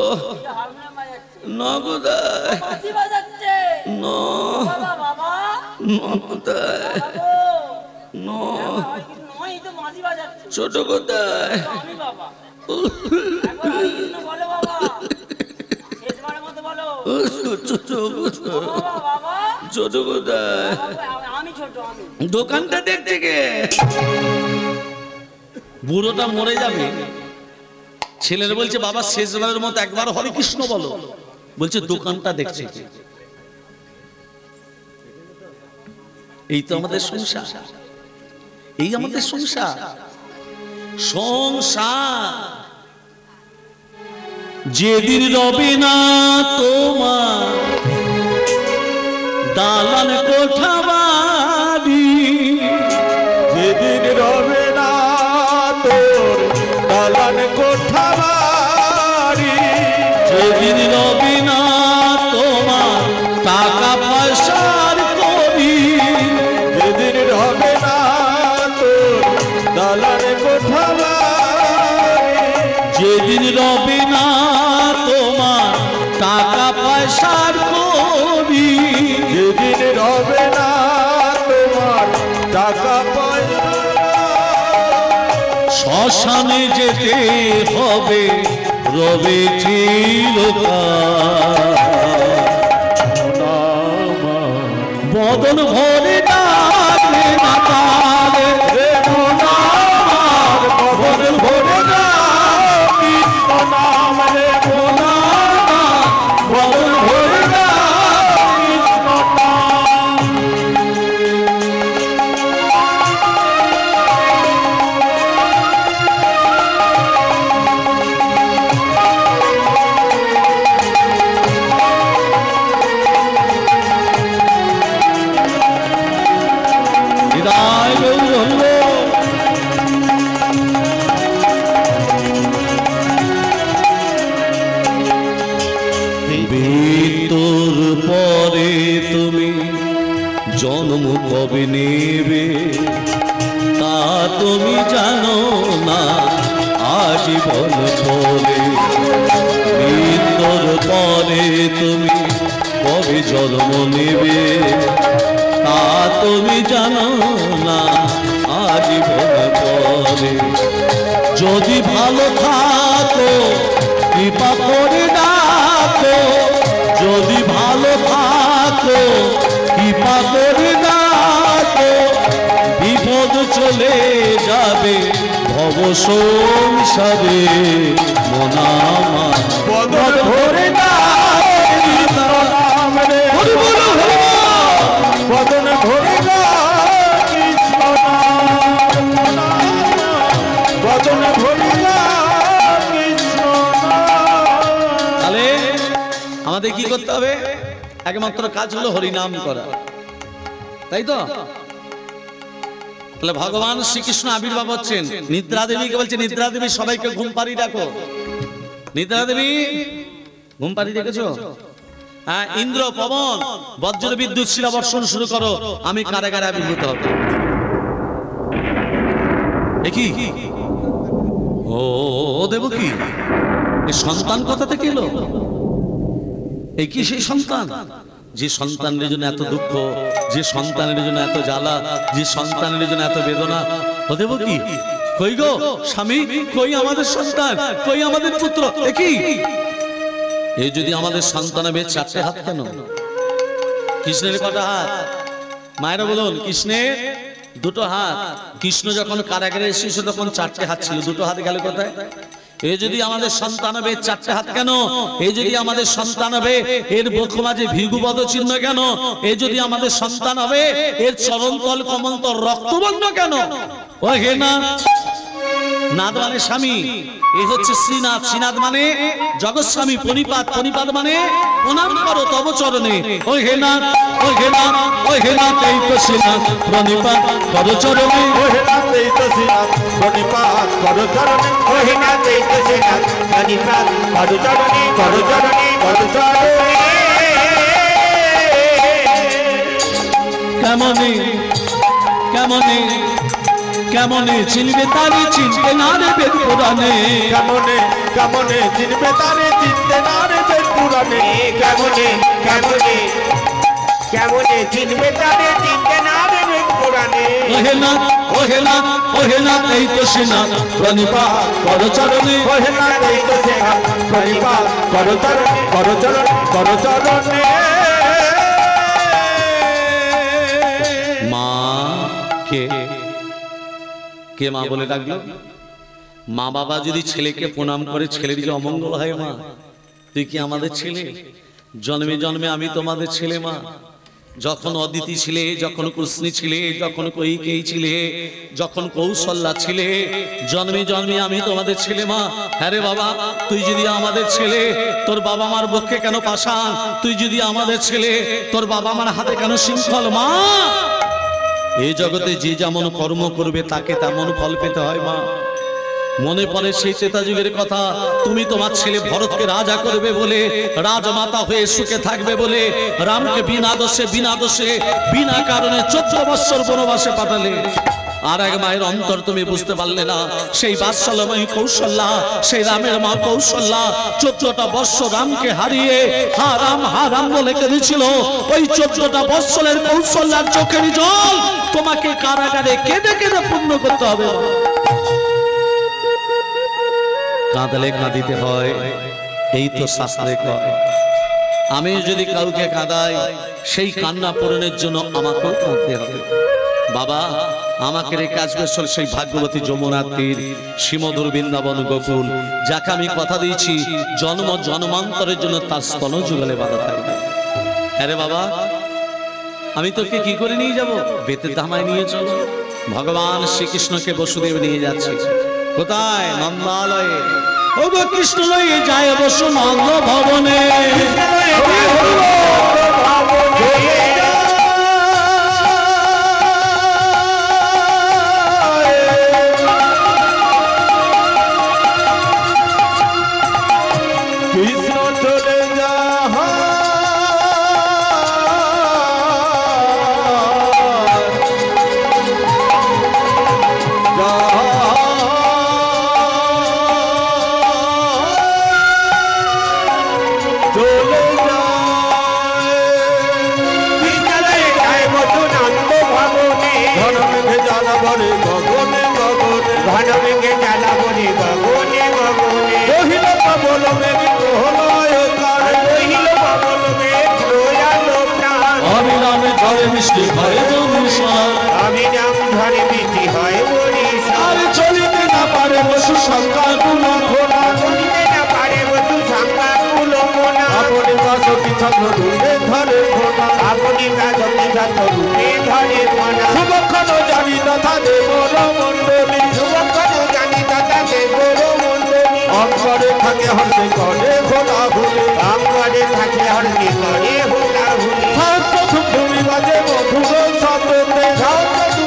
হারমোনিয়াম বাজাচ্ছে। ন কোথায়? বাঁশি বাজাচ্ছে। ন বাবা, বাবা ন কোথায়? বাবু, ন হরে কৃষ্ণ নয়, এই তো বাঁশি বাজাচ্ছে। ছোট কোথায়? আমি বাবা, একবার হরে কৃষ্ণ বলো বাবা। শেষবারের মতো বলো। ছোট বাবা, বাবা ছোট কোথায়? আমি ছোট, আমি। দোকানটা দেখতে কে? বুড়োটা মরে যাবে, ছেলের বলছে বাবা শেষবারের মতো একবার হরে কৃষ্ণ বলো। বলছে দোকানটা দেখছে কে? এই তো আমাদের সংসার, এই আমাদের সংসার। সংসার যেদিন রবে না তোমার দালান কোঠা বাড়ি, যেদিন রবে না তোর দালান কোঠা বাড়ি, যেদিন রবে না তোমার টাকা পয়সার করি, যেদিন রবে না তোর দালান কোঠা বাড়ি, যেদিন রবে না তোমার টাকা পয়সার করি, যেদিন রবে না তোমার টাকা পয়সা, শ্মশানে যেতে হবে রবে চিরকাল। বদন ভরে ডাকে না তারে বদন ভরে ডাকি নাম রে বদন ভরে ডাকি হৃদয় গৌরব মৃত্যুর পরে তুমি জন্ম কবে নেবে তা তুমি জানো না আজীবন পরে। মৃত্যুর পরে তুমি কবে জন্ম নেবে তা তুমি জানো না আজীবন পরে। যদি ভালো থাকো কৃপা করে ডাকো, যদি ভালো থাকো কৃপা করে ডাকো, বিপদ চলে যাবে ভব সংসারে মনামা বদন ভরে বদন ভরে কৃষ্ণ বদন ভরে কৃষ্ণ। তাহলে আমাদের কি করতে হবে? একমাত্র কাজ হলো হরিনাম করা, তাই তো? তাহলে ভগবান শ্রীকৃষ্ণ আবির্ভাব হচ্ছেন। নিদ্রা দেবীকে বলছে, নিদ্রা দেবী সবাইকে ঘুম পাড়িয়ে ডাকো। নিদ্রা দেবী ঘুম পাড়িয়ে দেখেছো? হ্যাঁ, ইন্দ্র পবন বজ্র বিদ্যুৎ শিলা বর্ষণ শুরু করো, আমি কারাগারে আবির্ভূত হব। কি ও দেব কি এই সন্তান কথা থেকে এলো? এই কি সেই সন্তান যে সন্তানের জন্য এত দুঃখ, যে সন্তানের জন্য এত জ্বালা, যে সন্তানের জন্য এত বেদনা? ও দেব কি কই গো স্বামী, কই আমাদের সন্তান, কই আমাদের পুত্র? কি এই যদি আমাদের সন্তান হবে, চারটে হাত কেন? কৃষ্ণের কটা হাত? মায়েরা বলুন, কৃষ্ণের দুটো হাত। কৃষ্ণ যখন কারাগারে এসেছিল তখন চারটে হাত ছিল, দুটো হাত গেল কোথায়? এই যদি আমাদের সন্তান হবে, চারটে হাত কেন? এই যদি আমাদের সন্তান হবে, এর বুক মাঝে ভৃগুবধ চিহ্ন কেন? এই যদি আমাদের সন্তান হবে, এর চরণতল কমলতল রক্তবর্ণ কেন? ও হে না, নাদ মানে স্বামী, এই হচ্ছে শ্রীনাথ। শ্রীনাথ মানে জগৎস্বামী। পরিপাত, পরিপাত মানে প্রণাম করো তব চরণে। ও হে নাথ, ও হে নাথ, ও হে নাথ, এই তো শ্রীনাথ, প্রণিপাত করো চরণে। ও হে নাথ, এই তো শ্রীনাথ, প্রণিপাত করো চরণে। ও হে নাথ, এই তো শ্রীনাথ, প্রণিপাত করো চরণে, করো চরণে, করো চরণে। কেমনে কেমনে কেমনে চিনবে তারে, চিনতে না রে বেদ পুরাণে। কেমনে কেমনে চিনবে তারে, চিনতে না রে বেদ পুরাণে। কেমনে কেমনে কেমনে চিনবে তারে, চিনতে না রে বেদ পুরাণে। ও হে নাথ, ও হে নাথ, ও হে নাথ, এই তো শ্রীনাথ, প্রণিপাত করো চরণে। ও হে নাথ, এই তো শ্রীনাথ, প্রণিপাত করো চরণে, করো চরণে, করো চরণে। মা কে কে মা বলে ডাকলো? মা বাবা যদি ছেলেকে প্রণাম করে ছেলের যে অমঙ্গল হয়, মা তুই কি আমাদের ছেলে? জন্মে জন্মে আমি তোমাদের ছেলে মা। যখন অদিতি ছিলে, যখন কৃষ্ণী ছিলে, যখন কৈকেয়ী ছিলে, যখন কৌশল্যা ছিলে, জন্মে জন্মে আমি তোমাদের ছেলে মা। হ্যাঁ রে বাবা, তুই যদি আমাদের ছেলে, তোর বাবা মার বক্ষে কেন পাষাণ? তুই যদি আমাদের ছেলে, তোর বাবা মার হাতে কেন শৃঙ্খল? মা, এই জগতে যে যেমন কর্ম করবে তাকে তেমন ফল পেতে হয় মা। মনে পড়ে সেই ত্রেতা যুগের কথা, তুমি তোমার ছেলে ভরতকে রাজা করবে বলে, রাজমাতা হয়ে সুখে থাকবে বলে রামকে বিনা দোষে বিনা কারণে 14 বৎসর বনবাসে পাঠালে। আর এক মায়ের অন্তর তুমি বুঝতে পারলে না। সেই বাৎসল্যময়ী কৌশল্যা, সেই রামের মা কৌশল্যা 14টা বৎসর রামকে হারিয়ে হারাম বলে কেঁদেছিল। ওই 14টা বৎসরের কৌশল্যার চোখের জল তোমাকে কারাগারে কেঁদে কেঁদে পূর্ণ করতে হবে। কাঁদলে কাঁদিতে হয়, এই তো শাস্ত্রে কয়। আমি যদি কাউকে কাঁদাই, সেই কান্না পূরণের জন্য আমাকেও কাঁদতে হবে। বাবা, আমাকে রেখে আসবে সেই ভাগ্যবতী যমুনার তীর, শ্রীমধুর বৃন্দাবন গোকুল, যাকে আমি কথা দিয়েছি জন্ম জন্মান্তরের জন্য তার স্তন যুগলে বাধা থাকবে। আরে বাবা, আমি তোকে কি করে নিয়ে যাব? বেতের ধামায় নিয়ে চলো। ভগবান শ্রীকৃষ্ণকে বসুদেব নিয়ে যাচ্ছে কোথায়? নন্দালয়ে। ও গো কৃষ্ণ লয়ে যায় বসু নন্দ ভবনে। কৃষ্ণ চলে যা মিষ্টি হয় আমি নাম ধরে মিষ্টি হয় বলিস। আর চলিতে না পারে বসু সংখ্যা গুলো ঘোড়া, চলিতে না পারে বসু সংখ্যা গুলো মোনা। আপনি কাজকি ছাত্র রূপে ধরে ঘোড়া, আপনি কাজকি ছাত্র রূপে ধরে ঘোড়া। শুভক্ষণ জানি তথা দেবর মণ্ডলী, শুভক্ষণ জানি তথা দেবর মণ্ডলী। অঙ্গরে থাকে হর্ষে করে ঘোড়া ভুলে, অঙ্গরে থাকে হর্ষে করে ঘোড়া ভুলে। প্রথম তুমি বাজে মধুর শব্দে,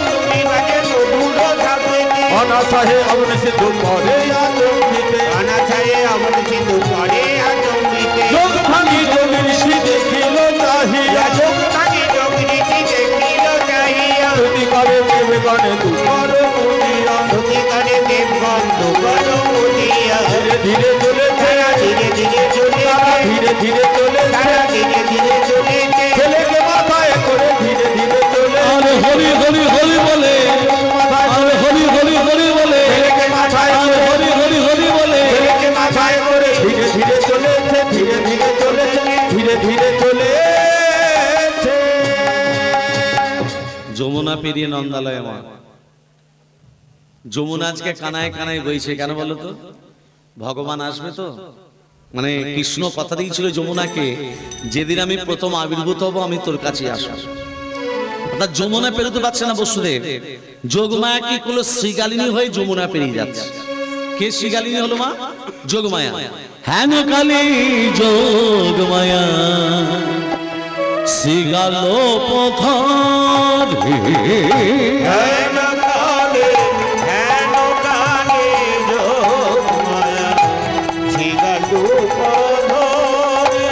তুমি বাজে মধুর শব্দে। অনাশাহে অমন সিন্ধু করে আজম্বিতে, অনাশাহে অমন সিন্ধু করে আজম্বিতে। যোগ ভাঙি যোগ ঋষি দেখিল চাহিয়া, যোগ ভাঙি যোগ ঋষি দেখিল চাহিয়া। ধুতি করে দেবগণ দুকর মুদিয়া, ধুতি করে দেবগণ দুকর মুদিয়া। ধীরে ধীরে চলে তারা, ধীরে ধীরে চলে ধীরে ধীরে চলে তারা, ধীরে ধীরে চলে ছেলেকে মাথায় করে ধীরে ধীরে চলে। আরে হরি হরি হরি বলে, আরে হরি হরি হরি বলে, ছেলেকে মাথায় আরে হরি হরি হরি বলে, ছেলেকে মাথায় করে ধীরে ধীরে চলেছে, ধীরে ধীরে চলেছে, ধীরে ধীরে চলেছে। যমুনা পেরিয়ে নন্দালয়ে মা। যমুনা আজকে কানায় কানায় বইছে কেন বলো তো? ভগবান আসবে তো, মানে কৃষ্ণ কথা দিয়েছিল যমুনাকে, যেদিন আমি প্রথম আবির্ভূত হব আমি তোর কাছে আসবো। অর্থাৎ যমুনা পেরোতে পারছে না বসুদেব, যোগমায়া কি করলো? শ্রীগালিনী হয়ে যমুনা পেরিয়ে যাচ্ছে। কে শ্রীগালিনী হলো মা? যোগমায়া। হেন কালী যোগমায়া শ্রীগালো পথরে, হেন কালে, হেন কালে যোগমায়া শ্রীগালো পথরে।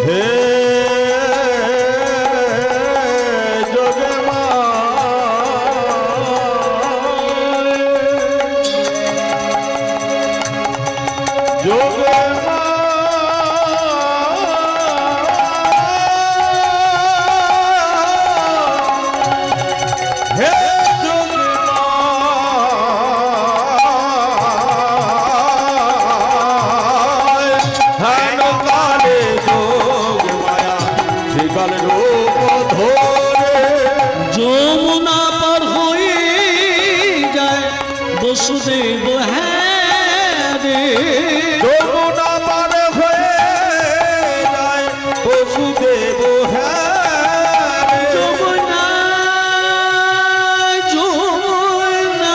হে যোগমা যোগমা হে যোগমা হেন কালে যোগমায়া শ্রীকাল রূপ ধরে। যমুনা পার হয়ে যায় বসুদেব হ্যাঁ রে, যমুনা পার হয়ে যায় বসুদেব হ্যাঁ রে। যমুনা যমুনা যমুনা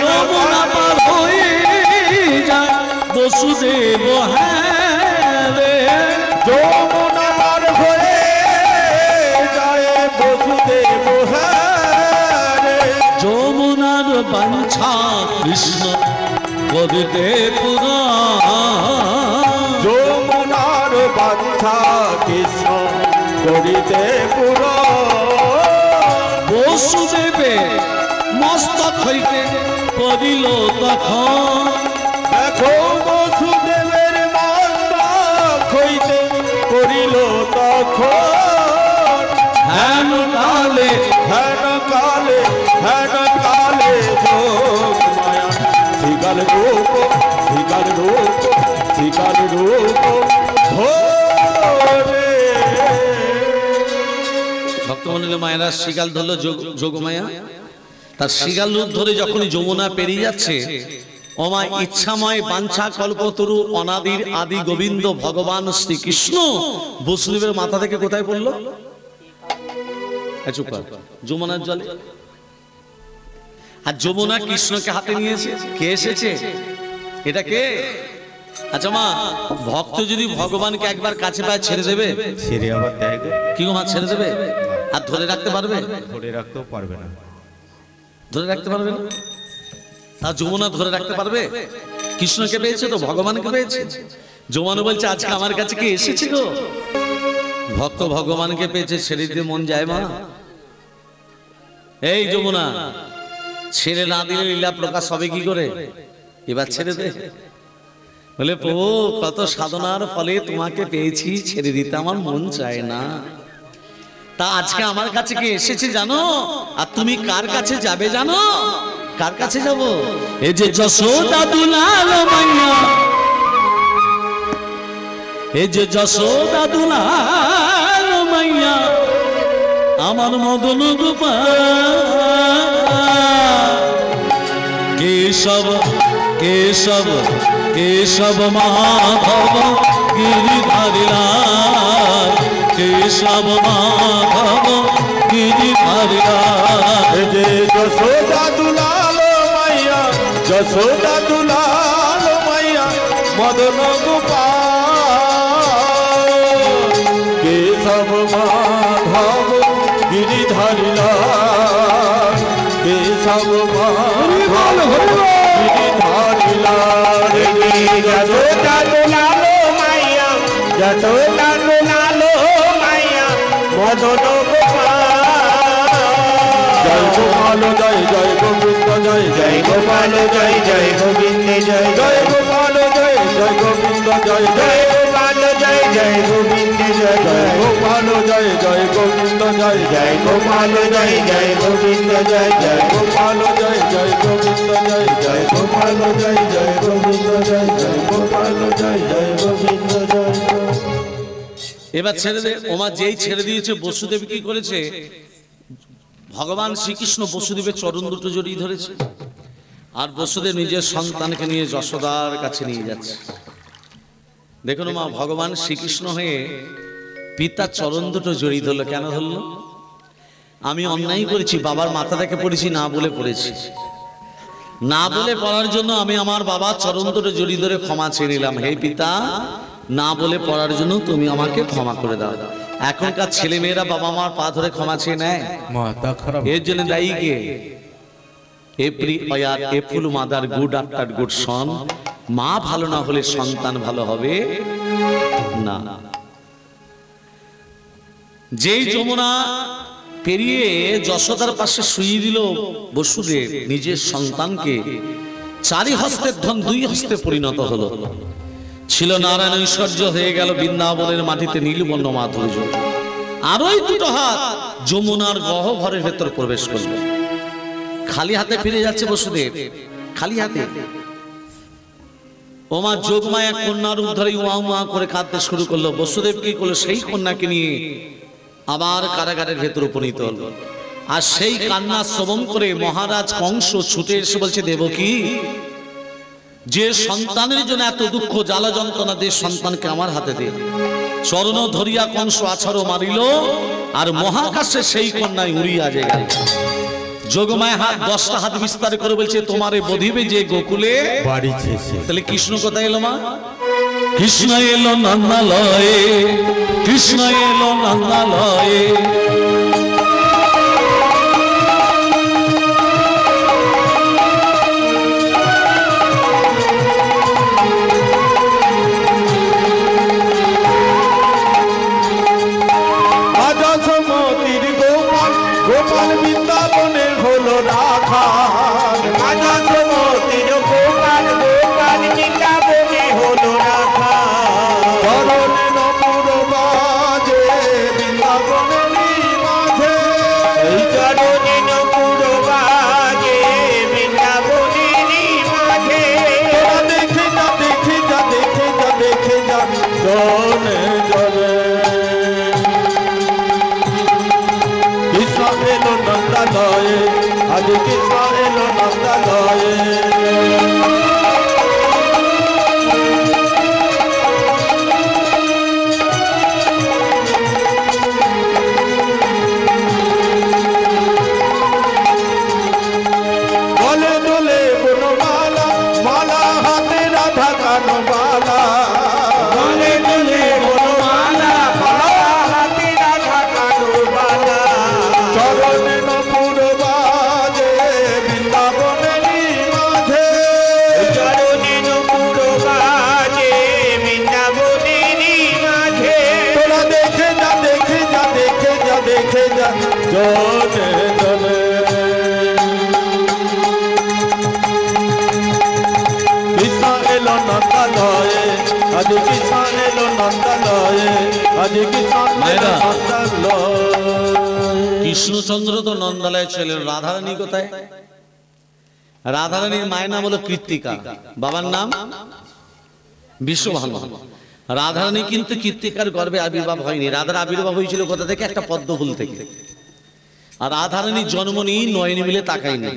যমুনা পার হয়ে যায় বসুদেব হ্যাঁ রে, যমুনা পার হয়ে যায় বসুদেব হ্যাঁ রে। যমুনার বাঞ্ছা কৃষ্ণ করতে পুরাণ, বাঞ্ছা কৃষ্ণ করিতে পুরো বসুদেবে মস্তক হইতে পড়িল তখন দেখো বসুদেবের মস্তক হইতে করিল তখন হেন কালে হেন কালে যোগ মায়া শিকার রূপ শিকার রূপ শিকার রূপ ধরে ভক্তমন্ডলী মায়েরা শিগাল ধরলো যোগমায়া, তার শিগাল রূপ ধরে যখনই যমুনা পেরিয়ে যাচ্ছে, ওমা ইচ্ছাময় বাঞ্ছা কল্পতরু অনাদির আদি গোবিন্দ ভগবান শ্রীকৃষ্ণ বসুদেবের মাথা থেকে কোথায় পড়লো? চুপ কর, যমুনার জলে। আর যমুনা কৃষ্ণকে হাতে নিয়েছে। কে এসেছে? এটা কে? আচ্ছা মা, ভক্ত যদি ভগবানকে একবার কাছে পায় ছেড়ে দেবে? ছেড়ে আবার দেয় কি গো মা, ছেড়ে দেবে? আর ধরে রাখতে পারবে? ধরে রাখতেও পারবে না। ধরে রাখতে পারবে না? আর যমুনা ধরে রাখতে পারবে? কৃষ্ণকে পেয়েছে তো, ভগবানকে পেয়েছে। যমুনা বলছে আজকে আমার কাছে কি এসেছে গো? ভক্ত ভগবানকে পেয়েছে, ছেড়ে দিতে মন যায় মা? এই যমুনা, ছেড়ে না দিলে লীলা প্রকাশ হবে কি করে? এবার ছেড়ে দে। বলে প্রভু, কত সাধনার ফলে তোমাকে পেয়েছি, ছেড়ে দিতে আমার মন চায় না। তা আজকে আমার কাছে কি এসেছে জানো? আর তুমি কার কাছে যাবে জানো? কার কাছে যাব? এই যে যশোদা দুলাল মাইয়া, এই যে যশোদা দুলাল মাইয়া, আমার মদন গোপাল, কেশব কেশব কেশব মাধব গিরিধারী লাল, কেশব মাধব গিরিধারী লাল। যে যশোদা দুলাল মাইয়া, যশোদা দুলাল মাইয়া, মদন গোপাল, কেশব মাধব গিরিধারী লাল, কেশব মাধব গিরিধারী লাল। যশোদা দুলাল মাইয়া, যশোদা দুলাল মাইয়া, মদন জয় গোপাল জয় জয় গোবিন্দ জয় জয় গোপাল জয় জয় গোবিন্দ জয় জয় গোপাল জয় জয় গোবিন্দ জয় জয় গোপাল জয় জয় গোবিন্দ জয় জয় গোপাল জয় জয় গোবিন্দ জয় জয় গোপাল জয় জয় গোবিন্দ জয় জয় গোপাল জয় জয় গোবিন্দ জয় জয় গোপাল জয় জয় গোবিন্দ জয় জয় গোপাল জয় জয় গোবিন্দ জয়। এবার ছেড়ে দে। ওমা যেই ছেড়ে দিয়েছে, বসুদেব কি করেছে? ভগবান শ্রীকৃষ্ণ বসুদেবের চরণ দুটো জড়িয়ে ধরেছে, আর বসুদেব নিজের সন্তানকে নিয়ে যশোদার কাছে নিয়ে যাচ্ছে। দেখুন মা, ভগবান শ্রীকৃষ্ণ হয়ে পিতার চরণ দুটো জড়িয়ে ধরলো। কেন ধরলো? আমি অন্যায় করেছি, বাবার মাথা থেকে পড়েছি, না বলে পড়েছি। না বলে পড়ার জন্য আমি আমার বাবার চরণ দুটো জড়িয়ে ধরে ক্ষমা চেয়ে নিলাম। হে পিতা, না বলে পড়ার জন্য তুমি আমাকে ক্ষমা করে দাও। এখনকার ছেলে মেয়েরা বাবা মার পা ধরে ক্ষমা চেয়ে নেয়, এর জন্য দায়ী কে? April mother good after good son. মা ভালো না হলে সন্তান ভালো হবে না। যেই যমুনা পেরিয়ে যশোদার পাশে শুইয়ে দিল বসুদেব নিজের সন্তানকে, চারি হস্তের ধন দুই হস্তে পরিণত হলো। ছিল নারায়ণ ঐশ্বর্য, হয়ে গেল বৃন্দাবনের মাটিতে নীলবর্ণ মাধুর্য। আরোই দুটো হাত যমুনার গহ্বরের ভেতর প্রবেশ করলো। খালি হাতে ফিরে যাচ্ছে বসুদেব, খালি হাতে। ওমা যোগমায়া কন্যার রূপ ধরে উয়া উয়া করে কাঁদতে শুরু করলো। বসুদেব কি করলো? সেই কন্যাকে নিয়ে আবার কারাগারের ভেতর উপনীত হলো। আর সেই কান্না শ্রবণ করে মহারাজ কংস ছুটে এসে বলছে, দেবকী, যে সন্তানের জন্য এত দুঃখ জ্বালা যন্ত্রণা, দে সন্তানকে আমার হাতে দে। চরণ ধরিয়া কংস আছাড় মারিল, আর মহাকাশে সেই কন্যায় উড়িয়া যে গেল। যোগমায় হাত 10টা হাত বিস্তার করে বলছে, তোমারে বধিবে যে গোকুলে বাড়ি ছেছে। তাহলে কৃষ্ণ কোথায় এলো মা? কৃষ্ণ এলো নন্দালয়ে, কৃষ্ণ এলো নন্দালয়ে। গোপাল বৃন্দাবনে হলো রাখাল মাধব মতির গোপাল গোপাল বৃন্দাবনে হলো রাখাল চরণে নপুর বাজে বৃন্দাবনেরই মাঝে এই চরণে নপুর বাজে বৃন্দাবনেরই মাঝে তোরা দেখে যা দেখে যা দেখে যা দেখে যা জনে জনে কৃষ্ণ এলো নন্দালয়ে আজ কৃষ্ণ এলো নন্দালয়ে গলে দোলে বনমালা মালা হাতে রাধা কানবালা গলে দোলে বনমালা মালা হাতে রাধা কানবালা চরণে নপুর বাজে বৃন্দাবনেরই মাঝে চরণে নপুর বাজে বৃন্দাবনেরই মাঝে তোরা দেখে যা দেখে যা দেখে যা দেখে যা জনে জনে কৃষ্ণ এলো নন্দালয়ে আজ কৃষ্ণ এলো নন্দালয়ে আজ কৃষ্ণ এলো নন্দালয়ে কৃষ্ণচন্দ্র তো নন্দালয়ে ছিলেন, রাধারানী কোথায়? রাধারানীর মায়ের নাম হলো কৃত্তিকা, বাবার নাম বিশ্বভানু। রাধারানী কিন্তু কৃত্তিকার গর্ভে আবির্ভাব হয়নি, রাধার আবির্ভাব হয়েছিল কোথা থেকে? একটা পদ্মফুল থেকে। আর রাধারানীর জন্ম নিয়ে নয়নি মিলে তাকায়নি।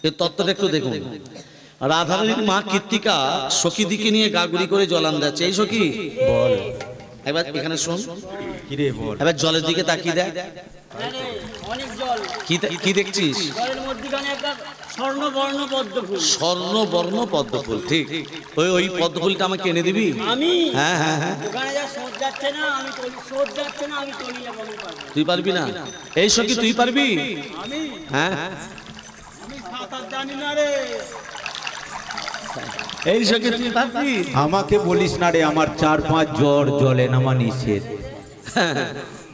এর তত্ত্বটা একটু দেখুন। রাধারানীর মা কৃত্তিকা সখীদিকে নিয়ে গাগুড়ি করে জলান দিচ্ছে। এই সখী বল এবার এখানে শোন, কি রে বল এবার জলের দিকে তাকিয়ে দেখ, আরে, অনেক জল। কি দেখছিস? জলের মধ্যখানে একটা স্বর্ণবর্ণ পদ্ম ফুল। স্বর্ণবর্ণ পদ্মফুল, ঠিক। ওই পদ্মফুলটা আমাকে এনে দিবি? আমি হ্যাঁ হ্যাঁ হ্যাঁ। ওখানে যা স্রোত যাচ্ছে না, স্রোত যাচ্ছে না, আমি তলিয়ে যাবো, আমি পারবো। তুই পারবি না? এই সখী তুই পারবি? আমি হ্যাঁ আমি সাঁতার জানি না রে। এই সখী তুই পারবি? আমাকে বলিস না রে, আমার 4-5 জ্বর জলে নামা নিষেধ,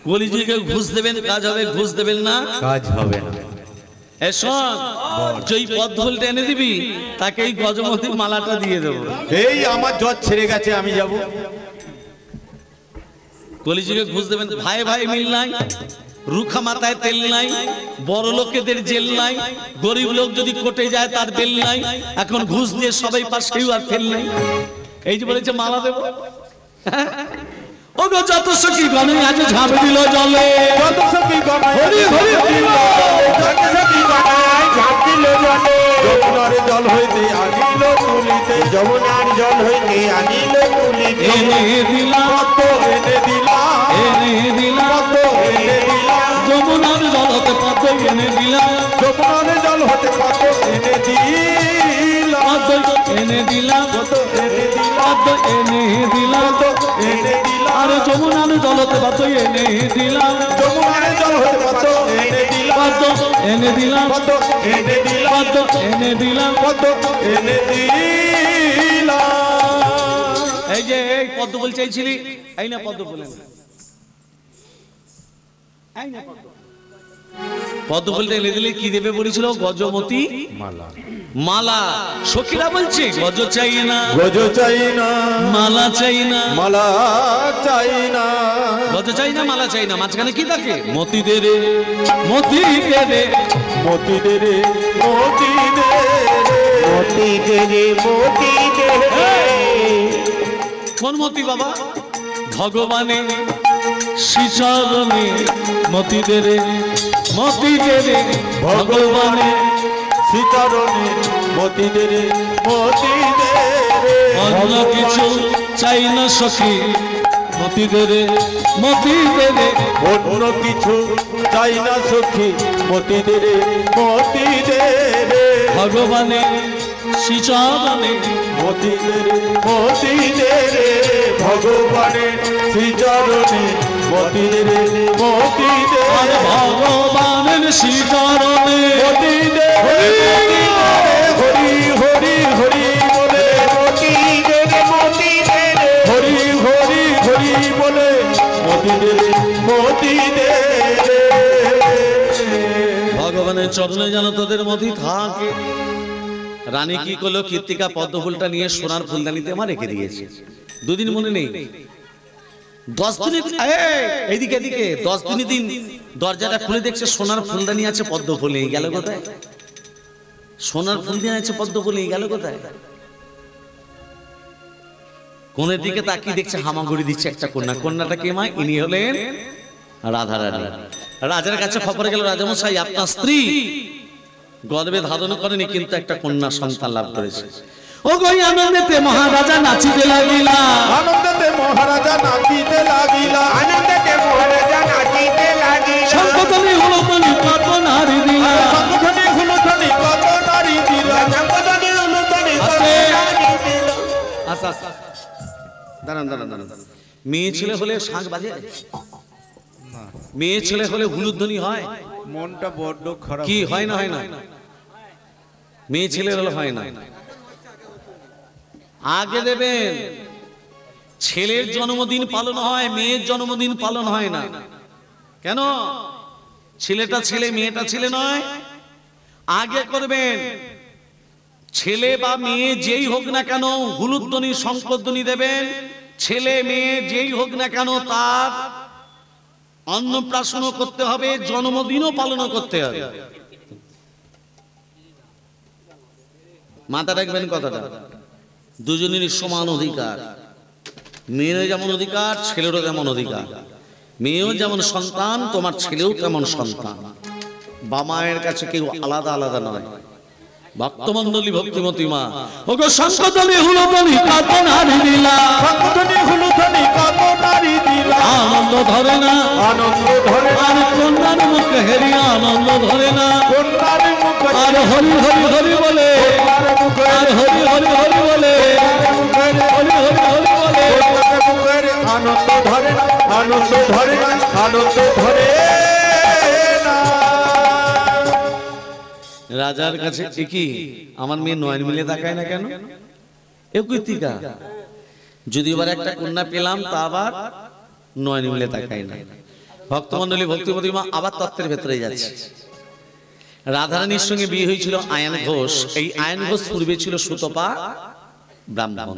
কলিযুগে ঘুষ দেবেন কাজ হবে, ঘুষ দেবেন না কাজ হবে না। এ শোন, যেই পদ্মফুলটা এনে দিবি তাকে এই গজমতির মালাটা দিয়ে দেবো। এই আমার জ্বর ছেড়ে গেছে, আমি যাব। কলিযুগে ঘুষ দেবেন, ভাই ভাই মিল নাই, রুখা মাথায় তেল নাই, বড় লোকেদের জেল নাই, গরিব লোক যদি কোটে যায় তার বেল নাই। এখন ঘুষ দিয়ে সবাই পাস, কেউ আর ফেল নাই। এই যে বলেছে মালা দেবো। ও গো যত সখী গণে আজ ঝাঁপ দিল জলে, কত সখী গণায় হরি হরি হরি কত সখী গণায় ঝাঁপ দিল জলে যমুনার জল হইতে আনিল তুলিতে যমুনার জল হইতে আনিল তুলিতে এনে দিলাম, কত এনে দিলাম এনে দিলাম, কত এনে দিলাম যমুনার জলতে পদ্ম এনে দিলাম, যমুনার জল হতে কত এনে দিলাম পদ্ম এনে দিলাম, কত এনে দিলাম পদ্ম এনে দিলাম, কত এনে দিলাম আর যমুনার জলতে পদ্ম এনে দিলাম, যমুনার জল হতে কত এনে দিলাম পদ্ম এনে দিলাম, কত এনে দিলাম পদ্ম এনে দিলাম। কত এনে দিলাম এই যে এই পদ্ম ফুল চাইছিলি, এই না পদ্ম ফুল, পদ্ম ফুলটা এনে দিলে কি দেবে বলেছিল? গজমতি মালা মালা। সখীরা বলছে গজ চাই না, গজ চাই না মালা চাই না, মালা চাই না গজ চাই না, মালা চাই না। মাঝখানে কি থাকে? মতি দে রে, মতি দে রে, মতি দে রে মতি দে রে মতি দে রে মতি দে রে কোন মতি বাবা? ভগবানে শ্রীচরণে মতি দে রে, মতি দে রে, ভগবানে শ্রীচরণে মতি দে রে মতি দে রে অন্য কিছু চাই না সখী, মতি দে রে, মতি দে রে, অন্য কিছু চাই না সখী মতি দে রে মতি দে রে ভগবানে শ্রীচরণে মতি দে রে মতি দে রে ভগবানের শ্রীচরণে মতি দে রে মতি দে আর রে ভগবানের শ্রীচরণে মতি দে রে হরি হরি হরি বলে মতি দে রে মতি দে রে হরি হরি হরি বলে মতি দে রে মতি দে রে চরণে যেন তোদের মধ্যে থাকে। রানী কি করলো, কীর্তিকা পদ্মফুলটা নিয়ে সোনার ফুলদানিতে আমার রেখে দিয়েছে। দুদিন মনে নেই, 10 দিনে এইদিকে এদিকে 10 দিন দরজাটা খুলে দেখছে সোনার ফুলদানি আছে, পদ্ম ফুল নিয়ে গেল কোথায়? সোনার ফুলদানি আছে, পদ্ম ফুল নিয়ে গেল কোথায়? কোণের দিকে তাকিয়ে দেখছে হামাগুড়ি দিচ্ছে একটা কন্যা। কন্যাটা কে মা? ইনি হলেন রাধারানী। রাজার কাছে খবর গেল, রাজামশাই আপনার স্ত্রী গর্ভে ধারণ করেনি, কিন্তু একটা কন্যা সন্তান লাভ করেছে। ও গই আনন্দেতে মহারাজা নাচিতে লাগিলা, আনন্দেতে মহারাজা নাচিতে লাগিলা, আনন্দেতে মহারাজা নাচিতে লাগিলা। সংকটনি হলো তনি কত নারী দিলা, সংকটনি হলো তনি কত নারী দিলা, সংকটনি হলো তনি কত নারী দিলা। আচ্ছা দাঁড়ান। মেয়ে ছেলে হলে শাঁখ বাজে? মেয়ে ছেলে হলে হুলুধ্বনি হয়? মনটা বড্ড খারাপ। কি হয় না? হয় না? মেয়ে ছেলে হলে হয় না। আগে দেবেন, ছেলের জন্মদিন পালন হয়, মেয়ের জন্মদিন পালন হয় না। কেন? ছেলেটা ছেলে, মেয়েটা ছেলে নয়। আগে করবেন, ছেলে বা মেয়ে যেই হোক না কেন হুলুধ্বনি শঙ্করধ্বনি দেবেন। ছেলে মেয়ে যেই হোক না কেন তার অন্নপ্রাশনও করতে হবে, জন্মদিনও পালন করতে হবে। মাথা রাখবেন কথাটা, দুজনেরই সমান অধিকার। মেয়েরও যেমন অধিকার, ছেলেরও যেমন অধিকার। মেয়েও যেমন সন্তান, তোমার ছেলেও তেমন সন্তান। বামায়ের কাছে কেউ আলাদা আলাদা নয়। ভক্তমণ্ডলী ভক্তিমতী মা, ওগো সংকটনি হুলুধ্বনি কত নারী দিলা, সংকটনি হলো তনি কত নারী দিলা। আনন্দ ধরে না, আনন্দ ধরে না, আর কন্যার মুখে হেরি আনন্দ ধরে না। কন্যার মুখে, আর হরি হরি হরি বলে, কন্যার মুখে, আর হরি হরি হরি বলে, হরি হরি হরি বলে। কন্যার মুখে আনন্দ ধরে না, আনন্দ ধরে না, আনন্দ ধরে না। রাজার কাছে কি আমার মেয়ে নয়ন মিলে তাকায় না কেন? এ কীর্তিকা, যদি এবার একটা কন্যা পেলাম তা আবার নয়ন মিলে তাকায় না। ভক্তমণ্ডলী ভক্তিমতী মা আবার তত্ত্বের ভেতরে যাচ্ছে। রাধারানীর সঙ্গে বিয়ে হয়েছিল আয়ন ঘোষ। এই আয়ন ঘোষ পূর্বে ছিল সুতপা ব্রাহ্মণ।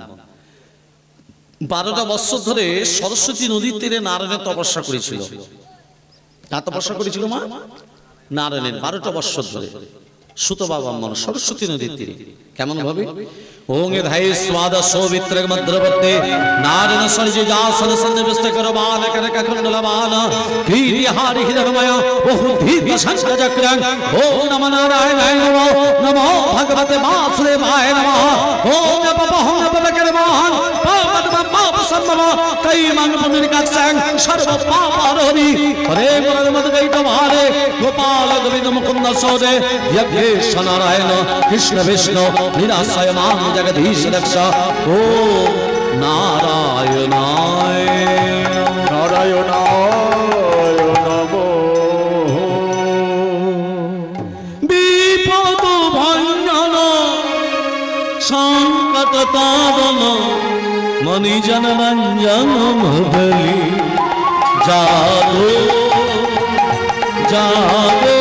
12টা বৎসর ধরে সরস্বতী নদীর তীরে নারায়ণের তপস্যা করেছিল। কার তপস্যা করেছিল মা? নারায়ণের। 12টা বৎসর ধরে সুতপা ব্রাহ্মণ সরস্বতী নদীর তীরে। কেমন ভাবে? ওঙ্গে ধাই স্বাদ সৌমিত্রক মধ্যবর্তী নারায়ণ সরিজে যাসন সন্নিবিষ্ট করবান কনক কুণ্ডলবান কীর্তি হারি হৃদয়ময় বহু ধীর শঙ্খ চক্রং। ওম নমো নারায়ণায় নমো, নমো ভগবতে বাসুদেবায় নমঃ। ওম নমঃ নমঃ পাপ সম্ভব কই মং পুণ্যকাক্ষং সর্ব পাপারোধি হরে মদ গৈ তোমারে গোপাল গোবিন্দ মুকুন্দ সৌরে যজ্ঞেশ নারায়ণ কৃষ্ণ বিষ্ণু নিরাশয় মান জগদীশ রক্ষা। ও নারায়ণায় নারায়ণায় নমো। বিপদ ভঞ্জন সংকট তারণ মণিজন রঞ্জন মধলি জাগো জাগো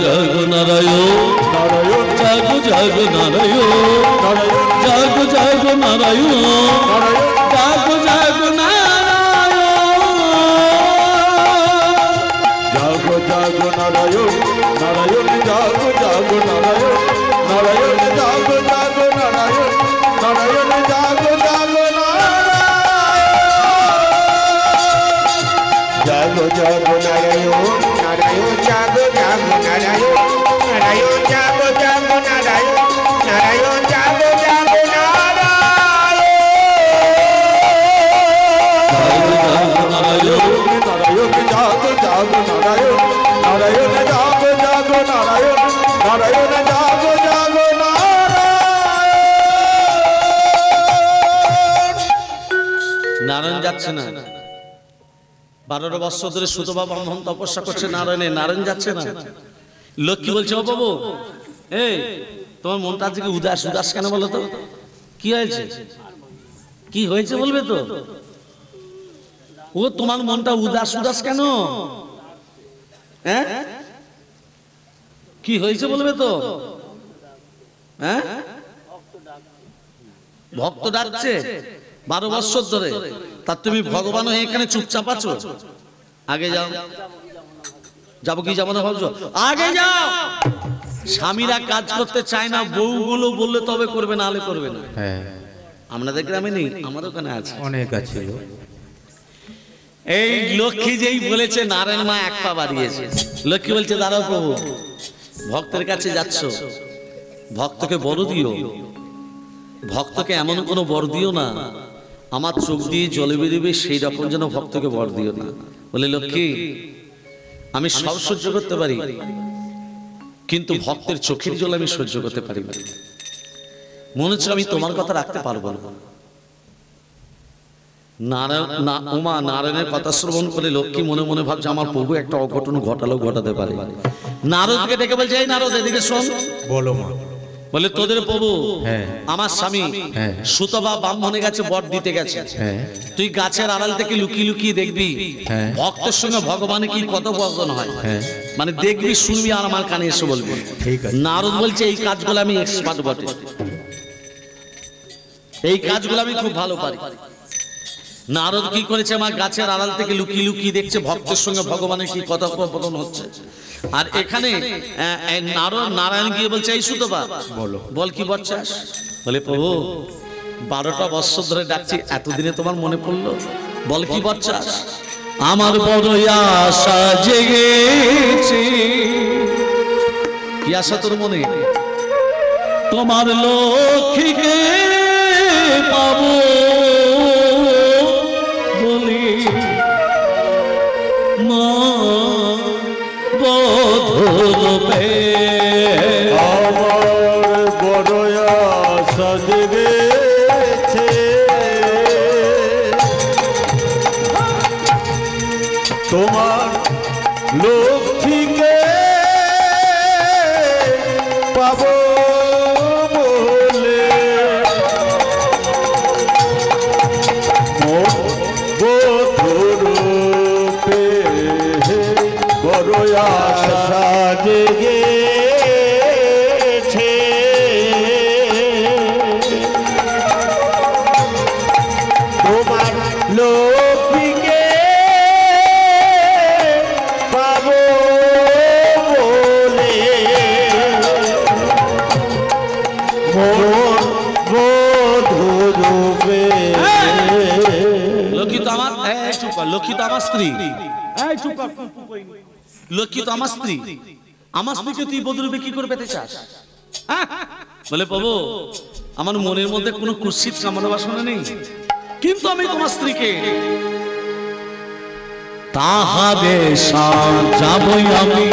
জাগো নারায়ণ, জাগো জাগো নারায়ণ, জাগো জাগো নারায়ণ, জাগো জাগো নারায়ণ, নারায়ণ জাগো জাগো নারায়ণ, নারায়ণ জাগো জাগো নারায়ণ, নারায়ণ জাগো জাগো নারায়ণ। জাগো নারায়ণ নারায়ণ জাগো জাগো নারায়ণ নারায়ণ জাগো জাগো নারায়ণ নারায়ণ জাগো জাগো নারায়ণ জাগো জাগো নারায়ণ নারায়ণ জাগো জাগো নারায়ণ নারায়ণ জাগো জাগো নারায়ণ যাচ্ছে না, 12 বছর ধরে সুতবা ব্রাহ্মণ তপস্যা করছে নারায়ণে, নারায়ণ যাচ্ছে না। লক্ষ্মী বলছে, ও বাবু, এই তোমার মনটা আজকে উদাস উদাস কেন বলো তো? কি হয়েছে? কি হয়েছে বলবে তো? ও তোমার মনটা উদাস উদাস কেন? হ্যাঁ, কি হয়েছে বলবে তো? হ্যাঁ, ভক্ত ডাকছে 12 বছর ধরে, তার তুমি ভগবান হয়ে এখানে চুপচাপ আছো। আগে যাও। যাবো কি যাবো না ভাবছো? আগে যাও। স্বামীরা কাজ করতে চায় না, বউগুলো বললে তবে করবে, না হলে করবে না। হ্যাঁ, আপনাদের গ্রামে নেই, আমার ওখানে আছে, অনেক আছে। এই লক্ষ্মী যেই বলেছে নারায়ণ মা এক পা বাড়িয়েছে। লক্ষ্মী বলছে, দাঁড়াও প্রভু, ভক্তের কাছে যাচ্ছ, ভক্তকে বড় দিও, ভক্তকে এমন কোনো বর দিও না আমার চোখ দিয়ে জলে বেরোবে সেই রকম যেন ভক্তকে বর দিও না। বলে, লক্ষ্মী আমি সব সহ্য করতে পারি, কিন্তু ভক্তের চোখের জল আমি সহ্য করতে পারি না। মনে হচ্ছে আমি তোমার কথা রাখতে পারবো না। নারায়ণের কথা শ্রবণ করে লক্ষ্মী মনে মনে ভাবছে, আমার প্রভু একটা অঘটন ঘটাতে পারে। নারদকে ডেকে বলছে, এই নারদ, এদিকে শোন। বলো মা। বলে, তোদের প্রভু, হ্যাঁ, আমার স্বামী হ্যাঁ, সুতবা ব্রাহ্মণে গেছে, বর দিতে গেছে। হ্যাঁ, তুই গাছের আড়াল থেকে লুকিয়ে লুকিয়ে দেখবি হ্যাঁ, ভক্তের সঙ্গে ভগবানের কি কথোপকথন হয়। হ্যাঁ, মানে দেখবি, শুনবি, আর আমার কানে এসে বলবি। ঠিক আছে। নারদ বলছে, এই কাজগুলো আমি এক্সপার্ট বটে, এই কাজগুলো আমি খুব ভালো পারি। নারদ কি করেছে, আমার গাছের আড়াল থেকে লুকিয়ে লুকিয়ে দেখছে ভক্তের সঙ্গে ভগবানের কি কথোপকথন হচ্ছে। আর এখানে নারায়ণ গিয়ে বলছে, এই সুতবা, বল কি বলছাস? বলে, প্রভু 12টা বছর ধরে ডাকছি, এতদিনে তোমার মনে পড়লো, বল কি বলছাস? আমার বড় আশা জেগেছে। কি আশা তোর মনে? তোমার লক্ষ্মীকে পাবো বলি, মা বধূরূপে আমার বড় আশা জেগেছে, তোমার লক্ষ্মীকে পাবো বলে, বধূরূপে বড় আশা জেগেছে। তোমার লক্ষ্মীকে পাবো বলে, মোর বধূরূপে। লক্ষ্মী তো আমার, লক্ষ্মী তো আমার স্ত্রী, লক্ষ্মী তো আমার স্ত্রী, আমার স্ত্রীকে তুই বধূরূপে কি করে পেতে চাস? বলে, প্রভু আমার মনের মধ্যে কোনো কুৎসিত কামনা বাসনা নেই, কিন্তু আমি তোমার স্ত্রীকে তাহারে সাজাবই আমি